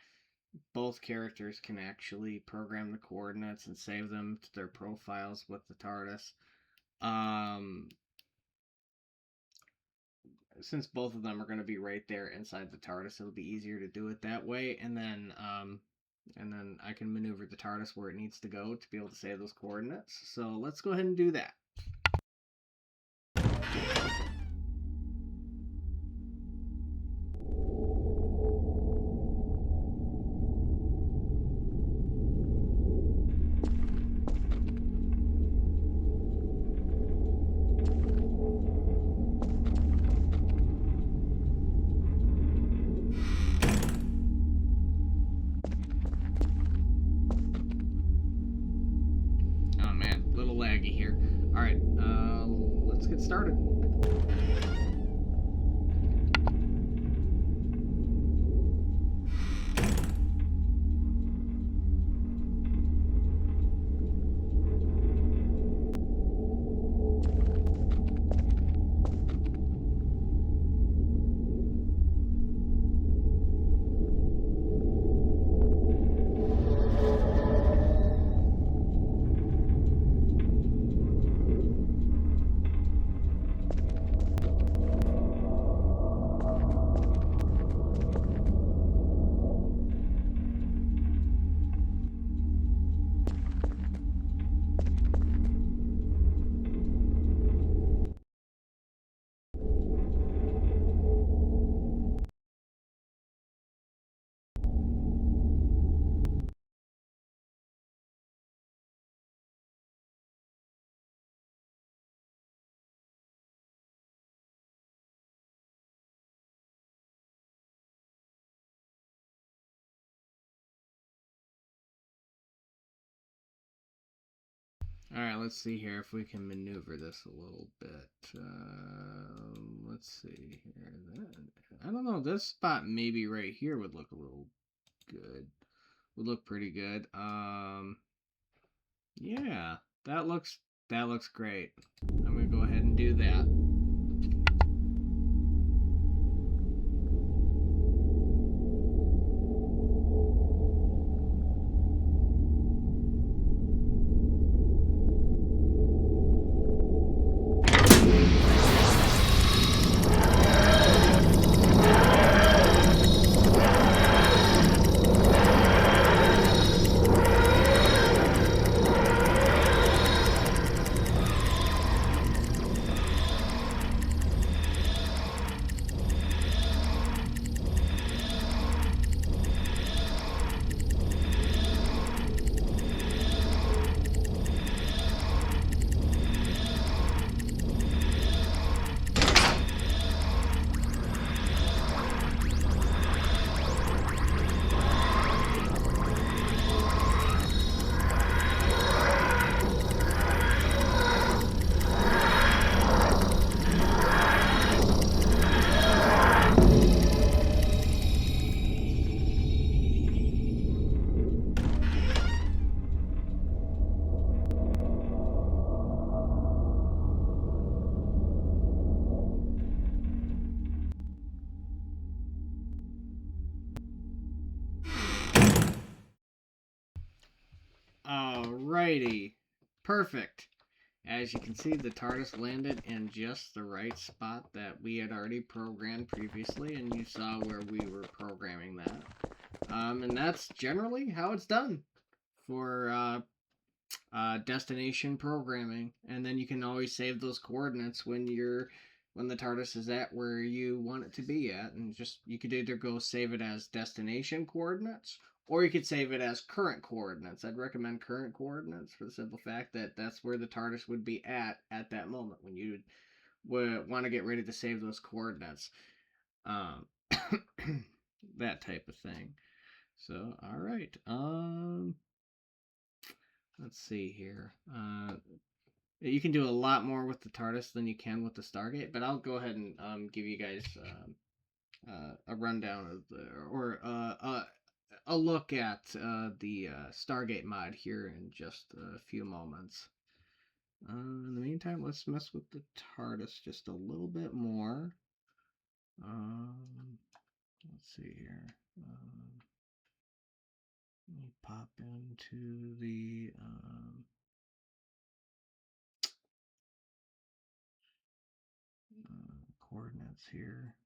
both characters can actually program the coordinates and save them to their profiles with the TARDIS. Since both of them are going to be right there inside the TARDIS, it'll be easier to do it that way, and then I can maneuver the TARDIS where it needs to go to be able to save those coordinates. So let's go ahead and do that. Here. All right, let's get started. All right, let's see here if we can maneuver this a little bit. Let's see here. I don't know. This spot maybe right here would look a little good. Would look pretty good. Yeah, that looks great. I'm gonna go ahead and do that. Alrighty. Perfect. As you can see, the TARDIS landed in just the right spot that we had already programmed previously, and you saw where we were programming that. And that's generally how it's done for destination programming. And then you can always save those coordinates when the TARDIS is at where you want it to be at, and just you could either go save it as destination coordinates, or you could save it as current coordinates. I'd recommend current coordinates for the simple fact that that's where the TARDIS would be at that moment when you would want to get ready to save those coordinates. That type of thing. So, all right. Let's see here. You can do a lot more with the TARDIS than you can with the Stargate, but I'll go ahead and give you guys a rundown of a look at the Stargate mod here in just a few moments. In the meantime, let's mess with the TARDIS just a little bit more. Let's see here. Let me pop into the coordinates here.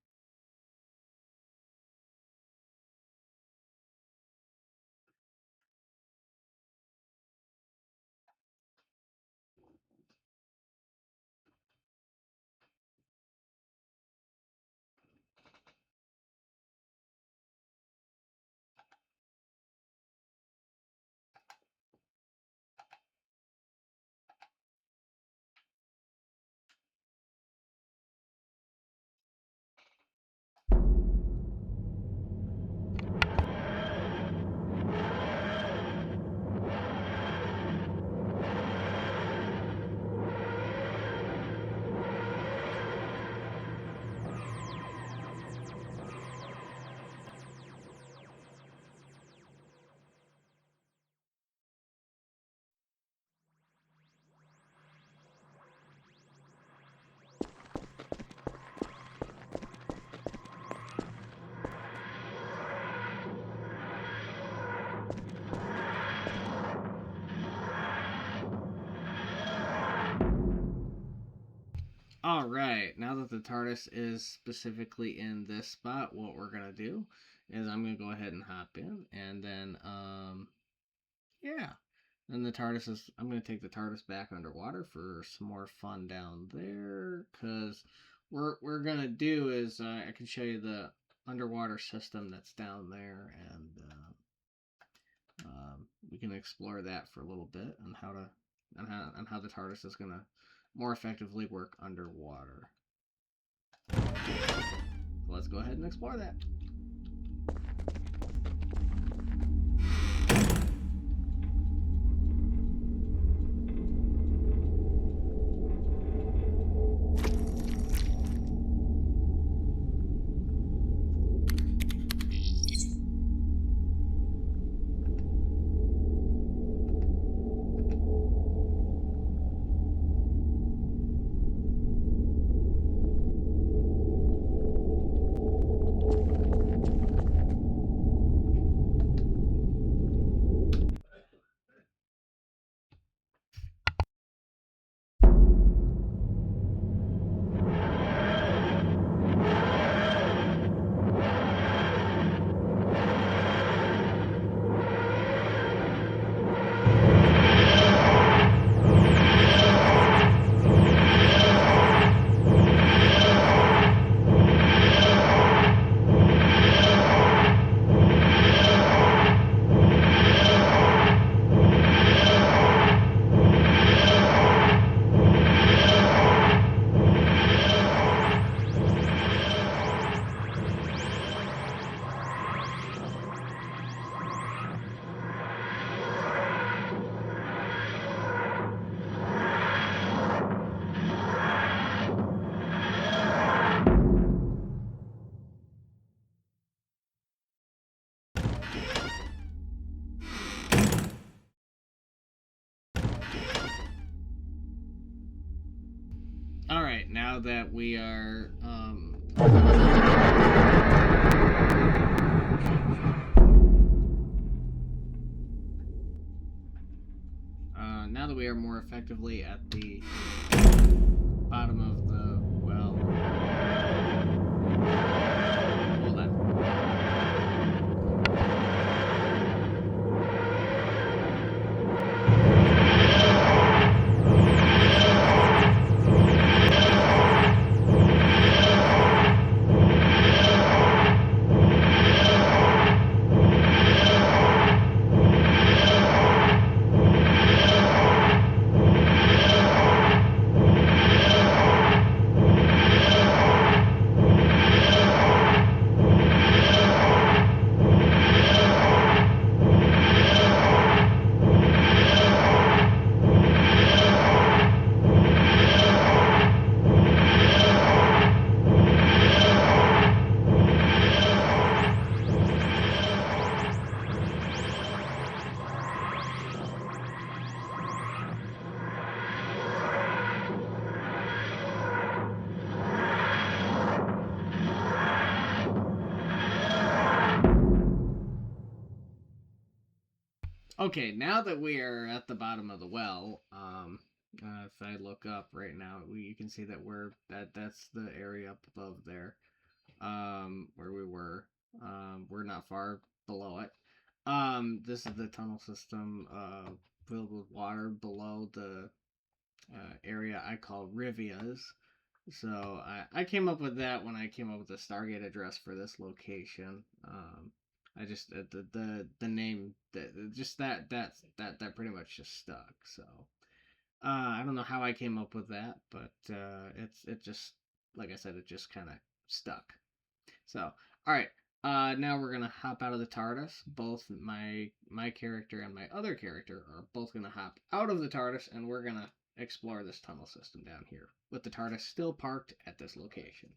Alright, now that the TARDIS is specifically in this spot, what we're going to do is I'm going to go ahead and hop in, and then, yeah. Then the TARDIS is, I'm going to take the TARDIS back underwater for some more fun down there, because we're going to do is, I can show you the underwater system that's down there, and we can explore that for a little bit, and how the TARDIS is going to more effectively work underwater. So let's go ahead and explore that. right, now that we are now that we are more effectively at the bottom of the well. Hold on. Okay, now that we are at the bottom of the well, if I look up right now, you can see that that's the area up above there, where we were. We're not far below it. This is the tunnel system, filled with water below the area I call Rivias. So I came up with that when I came up with the Stargate address for this location. I just the name that just that pretty much just stuck. So I don't know how I came up with that, but it just like I said, it just kind of stuck. So all right, now we're gonna hop out of the TARDIS. Both my character and my other character are both gonna hop out of the TARDIS, and we're gonna explore this tunnel system down here with the TARDIS still parked at this location.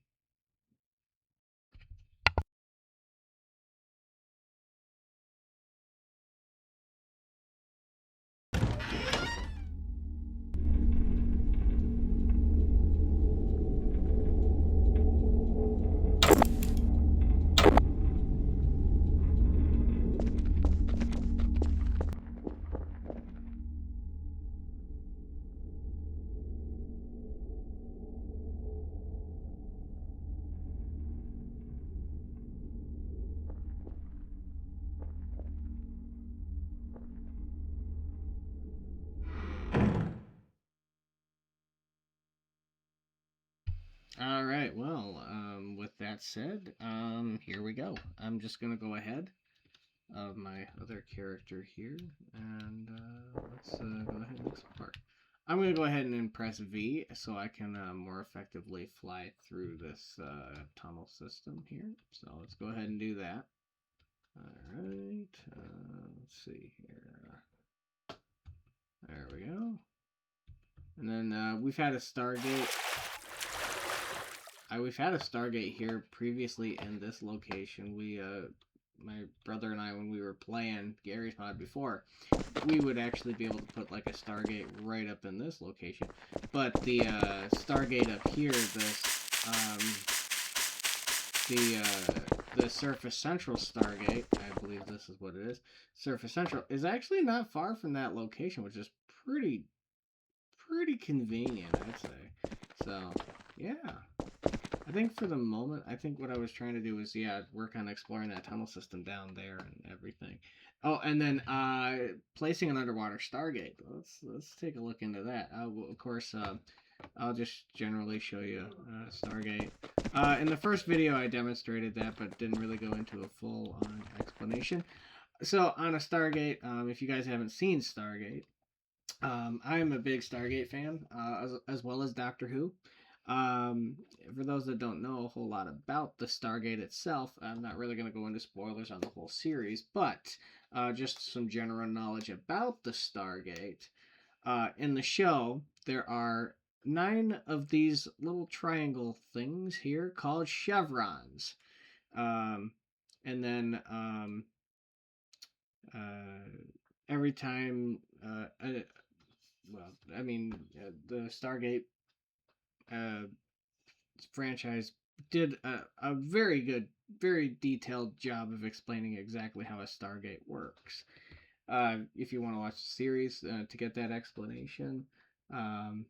All right. Well, with that said, here we go. I'm just gonna go ahead of my other character here, and let's go ahead and explore. I'm gonna go ahead and press V so I can more effectively fly through this tunnel system here. So let's go ahead and do that. All right. Let's see here. There we go. And then we've had a Stargate. We've had a Stargate here previously in this location. My brother and I, when we were playing Garry's mod before, we would actually be able to put like a Stargate right up in this location. But the Stargate up here, the Surface Central Stargate, I believe this is what it is. Surface Central is actually not far from that location, which is pretty convenient, I'd say. So yeah. I think for the moment, I think what I was trying to do was, work on exploring that tunnel system down there and everything. Oh, and then placing an underwater Stargate. Let's take a look into that. Of course, I'll just generally show you Stargate. In the first video, I demonstrated that, but didn't really go into a full explanation. So on a Stargate, if you guys haven't seen Stargate, I am a big Stargate fan, as well as Doctor Who. For those that don't know a whole lot about the Stargate itself, I'm not really going to go into spoilers on the whole series, but just some general knowledge about the Stargate. In the show, there are 9 of these little triangle things here called chevrons. And then every time, well, I mean, the Stargate franchise did a very good, very detailed job of explaining exactly how a Stargate works. If you want to watch the series to get that explanation, um,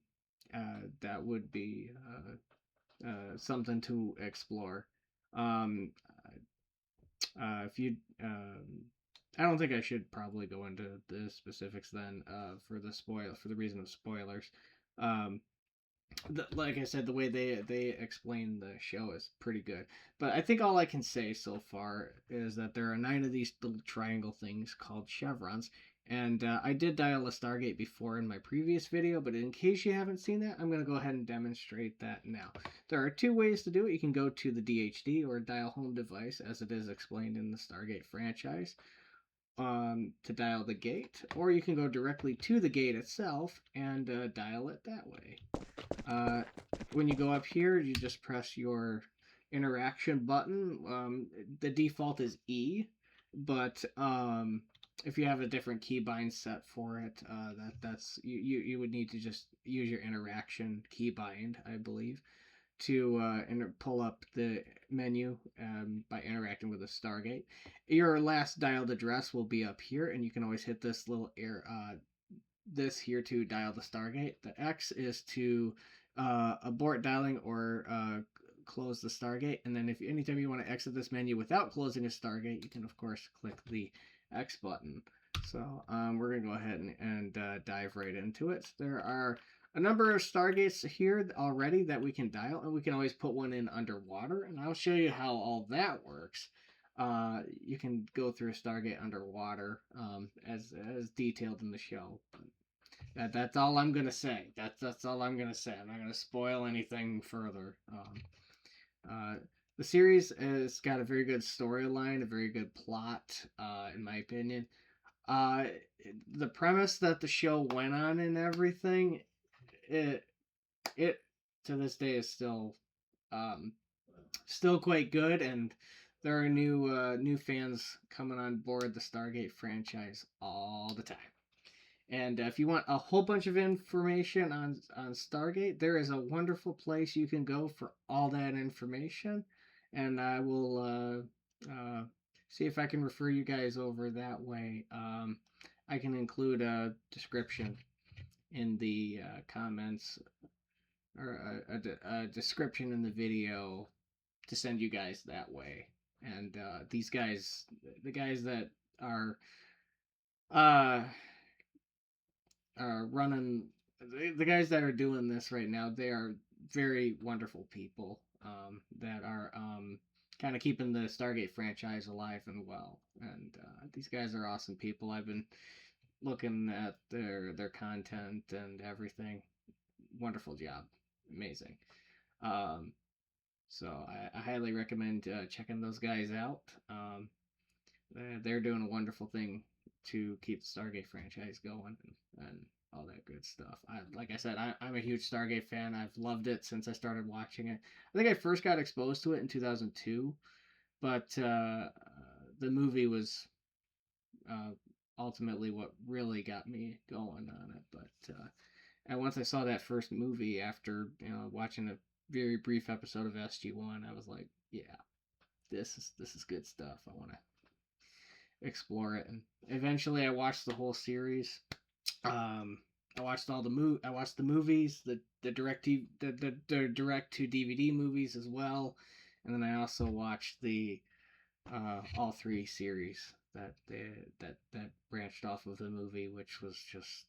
that would be something to explore. Um, if you, I don't think I should probably go into the specifics then for the reason of spoilers. Um, like I said, the way they explain the show is pretty good. But I think all I can say so far is that there are 9 of these little triangle things called chevrons. And I did dial a Stargate before in my previous video, but in case you haven't seen that, I'm going to go ahead and demonstrate that now. There are 2 ways to do it. You can go to the DHD or dial home device, as it is explained in the Stargate franchise, to dial the gate, or you can go directly to the gate itself and dial it that way. Uh, when you go up here, you just press your interaction button. The default is E, but if you have a different keybind set for it, that's you would need to just use your interaction keybind, I believe, to pull up the menu by interacting with a Stargate. Your last dialed address will be up here, and you can always hit this little this here to dial the Stargate. The X is to abort dialing or close the Stargate. And then if anytime you want to exit this menu without closing a Stargate, you can of course click the X button. So we're gonna go ahead and dive right into it. There are a number of Stargates here already that we can dial, and we can always put one in underwater. And I'll show you how all that works. You can go through a Stargate underwater as detailed in the show. That's all I'm gonna say. That's all I'm gonna say. I'm not gonna spoil anything further. Uh, the series has got a very good storyline, a very good plot, in my opinion. Uh, the premise that the show went on and everything, it it to this day is um, still quite good, and there are new fans coming on board the Stargate franchise all the time. And if you want a whole bunch of information on Stargate, there is a wonderful place you can go for all that information. And I will see if I can refer you guys over that way. I can include a description in the comments or a description in the video to send you guys that way. And these guys, the guys that are uh, running the guys that are doing this right now, they are very wonderful people that are kind of keeping the Stargate franchise alive and well. And these guys are awesome people. I've been looking at their content and everything. Wonderful job, amazing. Um, so I highly recommend checking those guys out. They're doing a wonderful thing to keep the Stargate franchise going and all that good stuff. Like I said, I'm a huge Stargate fan. I've loved it since I started watching it. I think I first got exposed to it in 2002, but the movie was uh, ultimately what really got me going on it. But and once I saw that first movie after watching a very brief episode of SG1, I was like, yeah, this is good stuff. I want to explore it. And eventually, I watched the whole series. I watched I watched the movies, the the direct to DVD movies as well, and then I also watched the all 3 series that branched off of the movie, which was just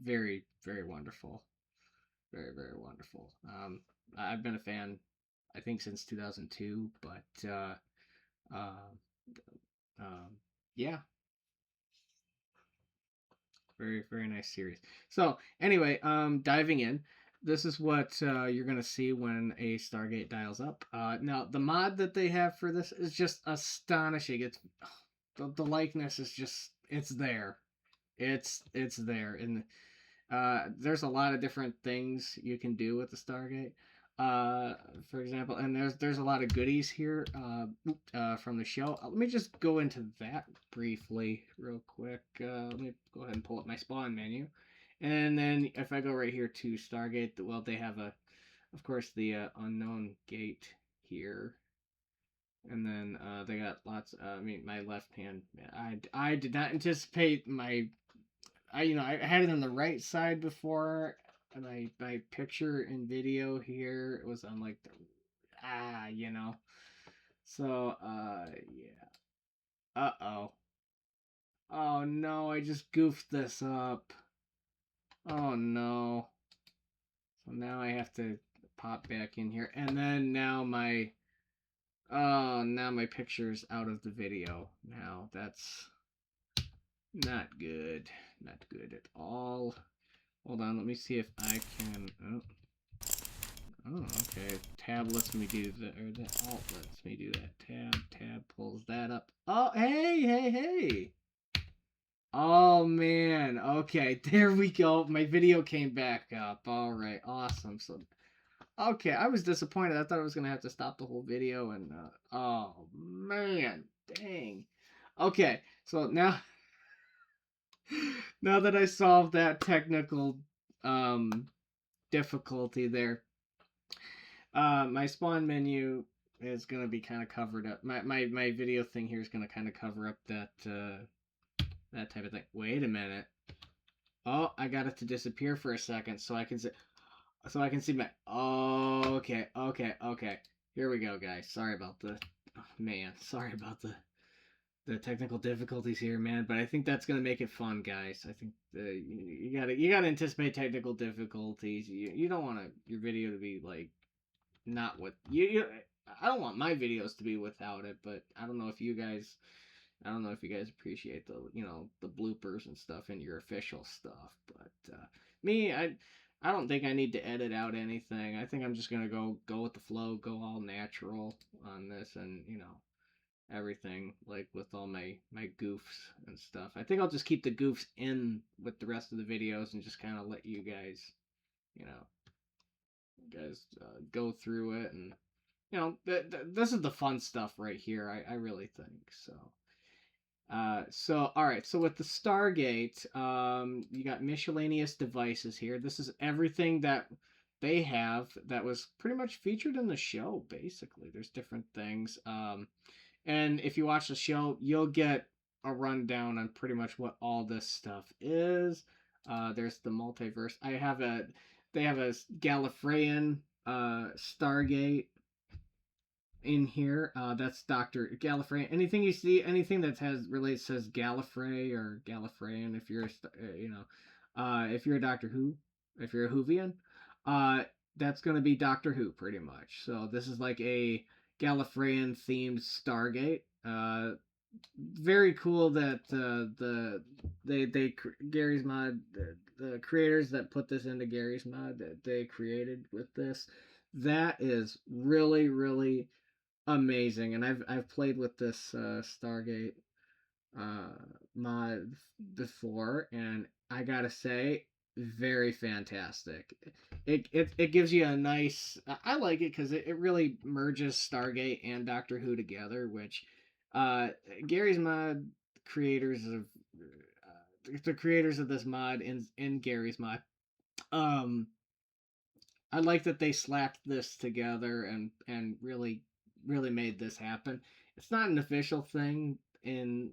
very wonderful, very wonderful. I've been a fan, I think, since 2002, but uh, um, yeah, very nice series. So anyway, diving in, this is what you're gonna see when a Stargate dials up. Now the mod that they have for this is just astonishing. It's the likeness is just it's there. It's there, and there's a lot of different things you can do with the Stargate. Uh, for example, and there's a lot of goodies here from the show. Let me just go into that briefly, real quick. Let me go ahead and pull up my spawn menu, and then if I go right here to Stargate, well, they have of course, the unknown gate here. And then they got lots. I mean, my left hand. I did not anticipate my. I had it on the right side before. My picture and video here it was on like the you know. So yeah. Uh-oh. Oh no, I just goofed this up. Oh no. So now I have to pop back in here, and then now my now my picture's out of the video. Now that's not good. Not good at all. Hold on, let me see if I can. Oh, okay. Tab lets me do that, or the Alt lets me do that. Tab pulls that up. Oh, hey. Oh man. Okay, there we go. My video came back up. All right, awesome. So, okay, I was disappointed. I thought I was gonna have to stop the whole video, and oh man, dang. Okay, so now now that I solved that technical um difficulty there, my spawn menu is gonna be kind of covered up. My video thing here is gonna kind of cover up that type of thing. Wait a minute. Oh, I got it to disappear for a second so I can see. So I can see my. Oh, okay. Here we go, guys. Sorry about the. Oh, man, sorry about the technical difficulties here, man. But I think that's gonna make it fun, guys. I think you gotta anticipate technical difficulties. You don't want your video to be like not with you. I don't want my videos to be without it, but I don't know if you guys. I don't know if you guys appreciate the bloopers and stuff and your official stuff, but me, I don't think I need to edit out anything. I think I'm just gonna go with the flow, go all natural on this, and everything like with all my goofs and stuff. I think I'll just keep the goofs in with the rest of the videos and just kind of let you guys, you know, go through it and this is the fun stuff right here. I really think so. All right. So with the Stargate, you got miscellaneous devices here. This is everything that they have that was pretty much featured in the show. Basically, there's different things. And if you watch the show, you'll get a rundown on pretty much what all this stuff is. There's the multiverse. They have a Gallifreyan Stargate in here. That's Doctor Gallifrey. Anything you see, anything that has relates says Gallifrey or Gallifreyan. If you're, if you're a Doctor Who, if you're a Whovian, uh, that's gonna be Doctor Who pretty much. So this is like a Gallifreyan themed Stargate. Very cool that Gary's mod the creators that put this into Gary's mod that they created with this. That is really amazing, and I've played with this Stargate uh, mod before, and I gotta say, very fantastic. It gives you a nice. I like it because it really merges Stargate and Doctor Who together, which uh, Gary's mod creators of the creators of this mod in Gary's mod um I like that they slapped this together and really made this happen. It's not an official thing in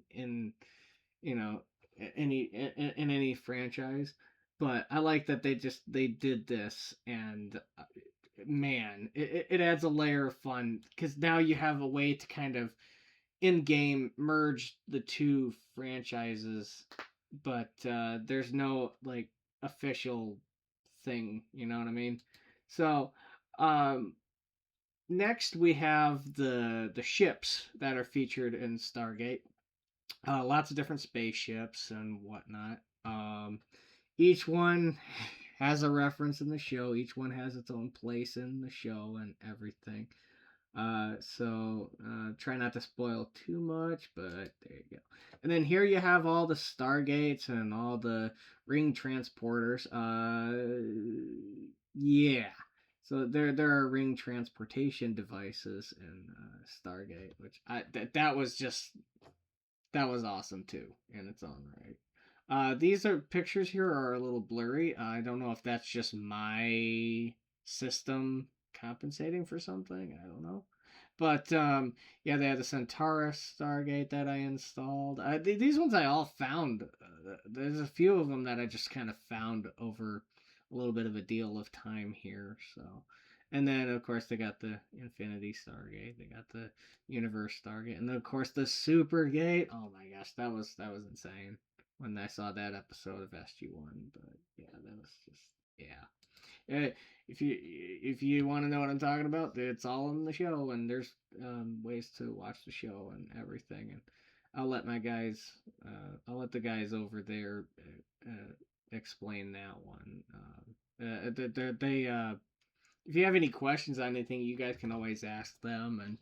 you know in any franchise, but I like that they did this and man, it adds a layer of fun because now you have a way to kind of in game merge the two franchises, but there's no like official thing. You know what I mean? So um, next we have the ships that are featured in Stargate. Lots of different spaceships and whatnot. Each one has a reference in the show. Each one has its own place in the show and everything. Try not to spoil too much, but there you go. And then here you have all the Stargates and all the ring transporters. Yeah. So there are ring transportation devices in Stargate, which that was awesome too in its own right. These are pictures here are a little blurry. I don't know if that's just my system compensating for something. I don't know. But yeah, they had the Centaurus Stargate that I installed. These ones I all found. There's a few of them that I just kind of found over a little bit of a deal of time here. So, and then of course they got the Infinity Stargate, they got the Universe Stargate, and then of course the Supergate. Oh my gosh, that was insane when I saw that episode of SG1. But yeah, that was just yeah. Uh, if you want to know what I'm talking about, it's all in the show, and there's ways to watch the show and everything. And I'll let the guys over there explain that one. If you have any questions on anything, you guys can always ask them,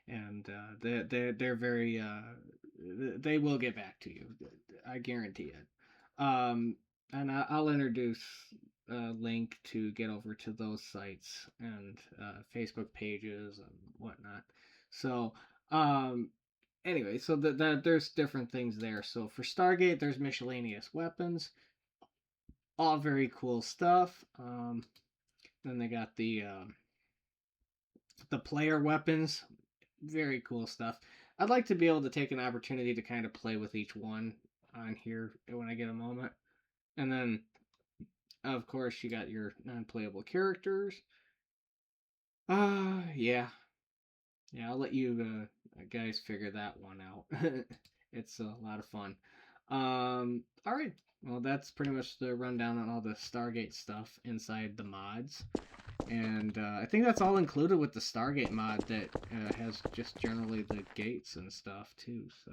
and they're very they will get back to you. I guarantee it. And I'll introduce a link to get over to those sites and Facebook pages and whatnot. So anyway, so there's different things there. So for Stargate, there's miscellaneous weapons, all very cool stuff. Then they got the player weapons, very cool stuff. I'd like to be able to take an opportunity to kind of play with each one on here when I get a moment. And then, of course, you got your non-playable characters. Yeah, yeah. I'll let you guys figure that one out. It's a lot of fun. All right. Well, that's pretty much the rundown on all the Stargate stuff inside the mods. And I think that's all included with the Stargate mod that has just generally the gates and stuff too. So,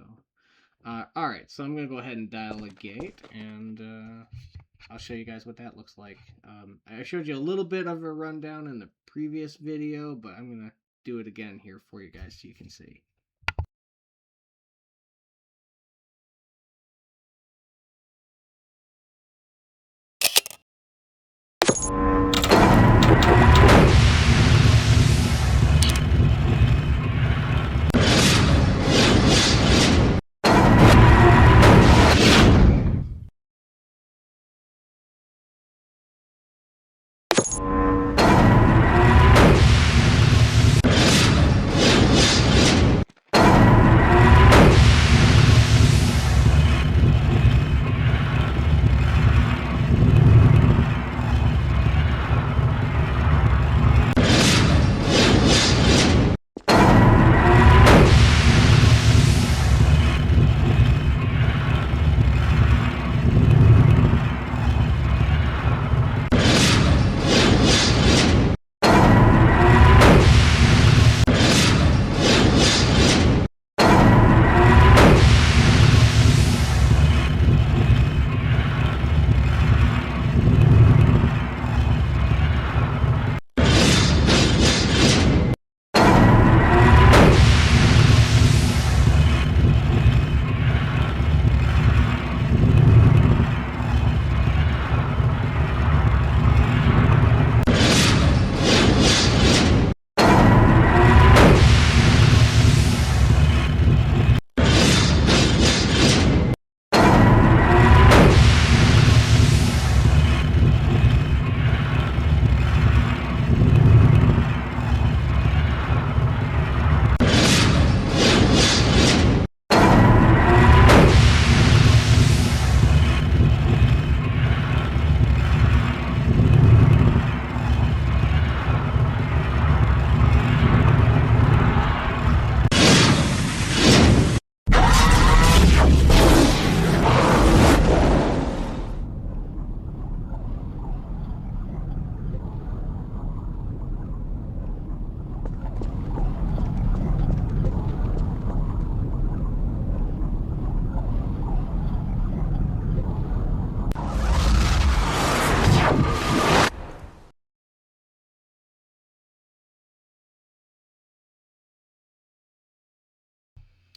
all right. So I'm gonna go ahead and dial a gate, and I'll show you guys what that looks like. I showed you a little bit of a rundown in the previous video, but I'm gonna do it again here for you guys so you can see.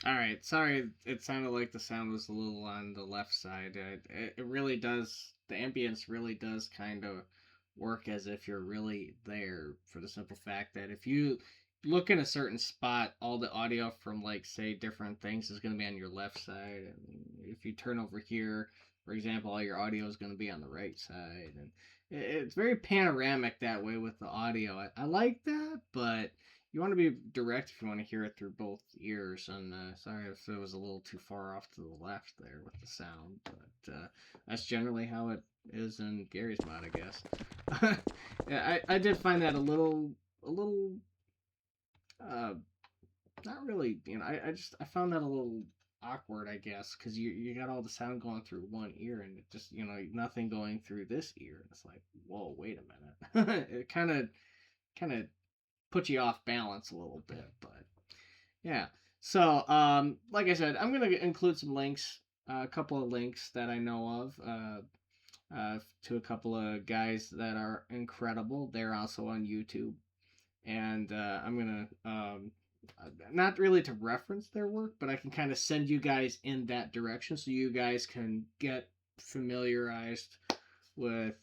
All right, sorry, it sounded like the sound was a little on the left side. It really does, the ambience really does kind of work as if you're really there, for the simple fact that if you look in a certain spot, all the audio from, like, say, different things is going to be on your left side. And if you turn over here, for example, all your audio is going to be on the right side. And it's very panoramic that way with the audio. I like that, but you want to be direct if you want to hear it through both ears. And sorry if it was a little too far off to the left there with the sound, but that's generally how it is in Gary's mod, I guess. Yeah, I did find that a little uh, not really, I found that a little awkward, I guess, because you got all the sound going through one ear and it just, nothing going through this ear. And it's like, whoa, wait a minute. It kind of puts you off balance a little bit, but yeah. So, like I said, I'm gonna include some links, a couple of links that I know of, to a couple of guys that are incredible. They're also on YouTube, and I'm gonna not really to reference their work, but I can kind of send you guys in that direction so you guys can get familiarized with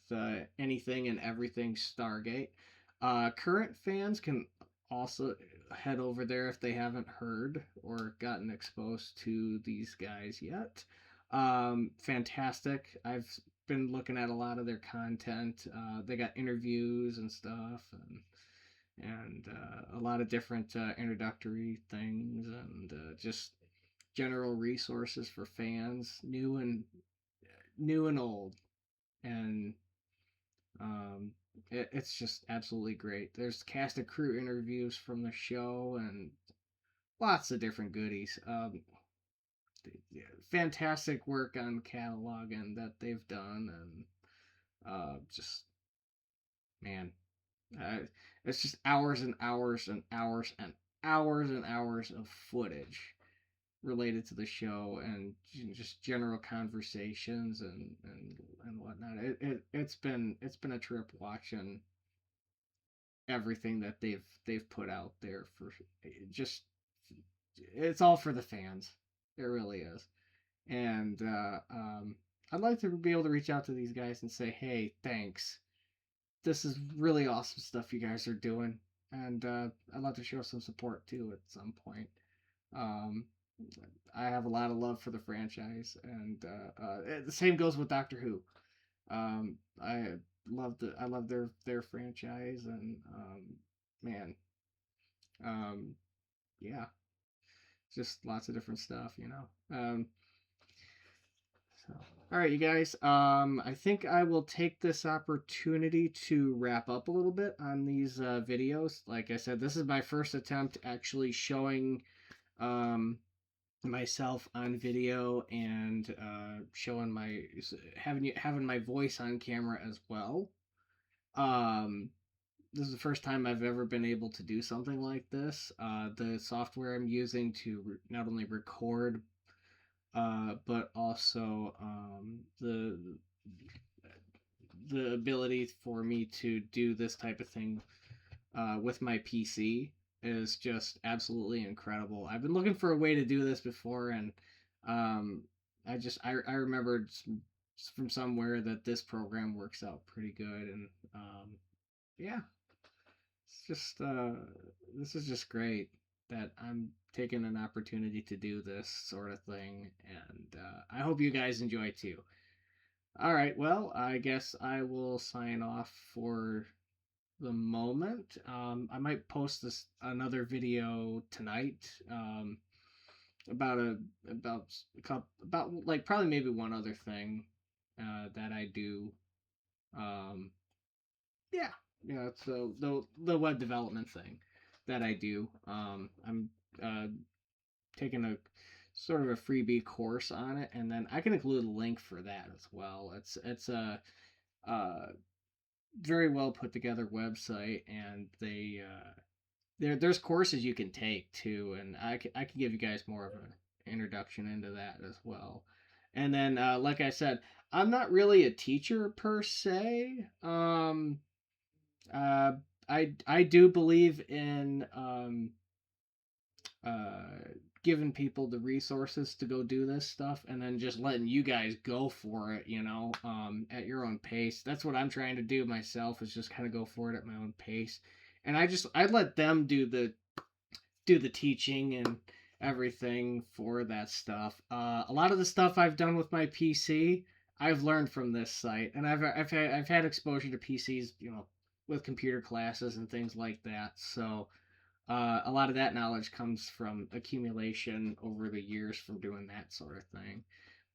anything and everything Stargate. Current fans can also head over there if they haven't heard or gotten exposed to these guys yet. Fantastic. I've been looking at a lot of their content. They got interviews and stuff, and a lot of different introductory things and just general resources for fans, new and old, and um, it's just absolutely great. There's cast and crew interviews from the show and lots of different goodies. Fantastic work on cataloging that they've done, and just man, Uh, it's just hours and hours and hours and hours and hours of footage related to the show and just general conversations and whatnot. It's been a trip watching everything that they've put out there for just it's all for the fans. It really is. And I'd like to be able to reach out to these guys and say, hey, thanks, this is really awesome stuff you guys are doing, and I'd love to show some support too at some point. Um, I have a lot of love for the franchise, and the same goes with Doctor Who. I love their franchise, and man, um, yeah, just lots of different stuff. So, all right, you guys. I think I will take this opportunity to wrap up a little bit on these videos. Like I said, this is my first attempt actually showing um, myself on video and showing my having my voice on camera as well. Um, this is the first time I've ever been able to do something like this. The software I'm using to not only record but also the ability for me to do this type of thing with my PC is just absolutely incredible. I've been looking for a way to do this before, and um, I remembered from somewhere that this program works out pretty good, and yeah, it's just this is just great that I'm taking an opportunity to do this sort of thing, and I hope you guys enjoy too. All right, well, I guess I will sign off for the moment. I might post this another video tonight about about like probably maybe one other thing that I do. Um, yeah, yeah, so the web development thing that I do. I'm uh, taking a sort of a freebie course on it, and then I can include a link for that as well. It's a very well put together website, and there's courses you can take too, and I can give you guys more of an introduction into that as well. And then, like I said, I'm not really a teacher per se. Uh, I do believe in uh, giving people the resources to go do this stuff, and then just letting you guys go for it, at your own pace. That's what I'm trying to do myself, is just kind of go for it at my own pace. And I let them do the teaching and everything for that stuff. A lot of the stuff I've done with my PC, I've learned from this site, and I've had exposure to PCs, with computer classes and things like that. So a lot of that knowledge comes from accumulation over the years from doing that sort of thing.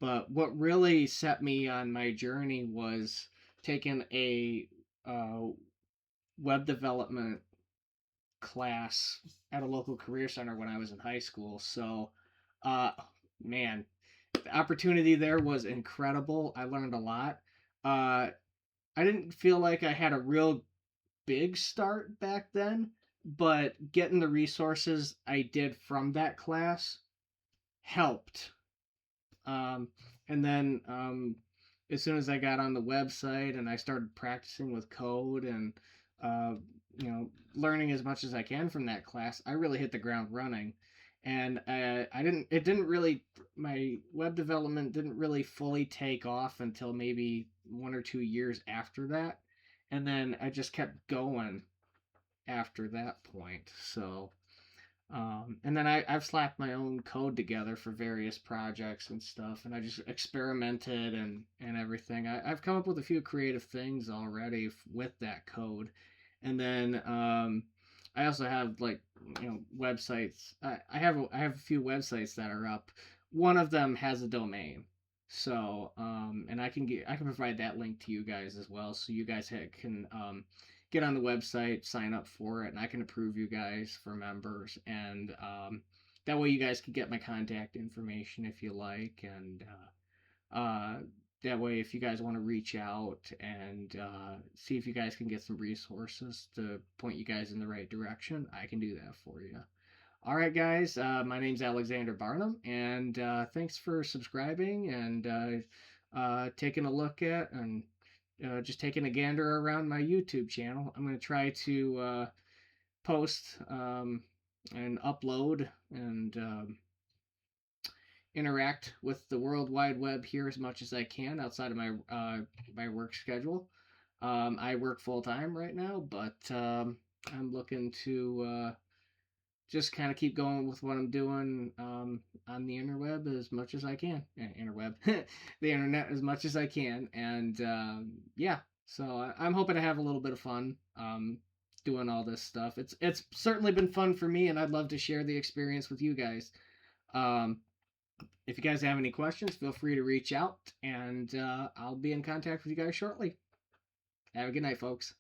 But what really set me on my journey was taking a uh, web development class at a local career center when I was in high school. So, uh, man, the opportunity there was incredible. I learned a lot. Uh, I didn't feel like I had a real big start back then, but getting the resources I did from that class helped. Um, and then as soon as I got on the website and I started practicing with code and uh, learning as much as I can from that class, I really hit the ground running. And I didn't. It didn't really. My web development didn't really fully take off until maybe 1 or 2 years after that, and then I just kept going after that point. So and then I've slapped my own code together for various projects and stuff, and I just experimented and everything. I've come up with a few creative things already with that code, and then I also have like websites. I have a few websites that are up. One of them has a domain, so and I can provide that link to you guys as well, so you guys can get on the website, sign up for it, and I can approve you guys for members. And that way, you guys can get my contact information if you like, and that way, if you guys want to reach out and see if you guys can get some resources to point you guys in the right direction, I can do that for you. All right, guys. My name's Alexander Barnum, and thanks for subscribing and taking a look at and just taking a gander around my YouTube channel. I'm going to try to post and upload and interact with the World Wide Web here as much as I can outside of my work schedule. I work full time right now, but I'm looking to just kind of keep going with what I'm doing on the interweb as much as I can. Interweb, the internet as much as I can, and yeah. So I'm hoping to have a little bit of fun doing all this stuff. It's certainly been fun for me, and I'd love to share the experience with you guys. Um, if you guys have any questions, feel free to reach out, and I'll be in contact with you guys shortly. Have a good night, folks.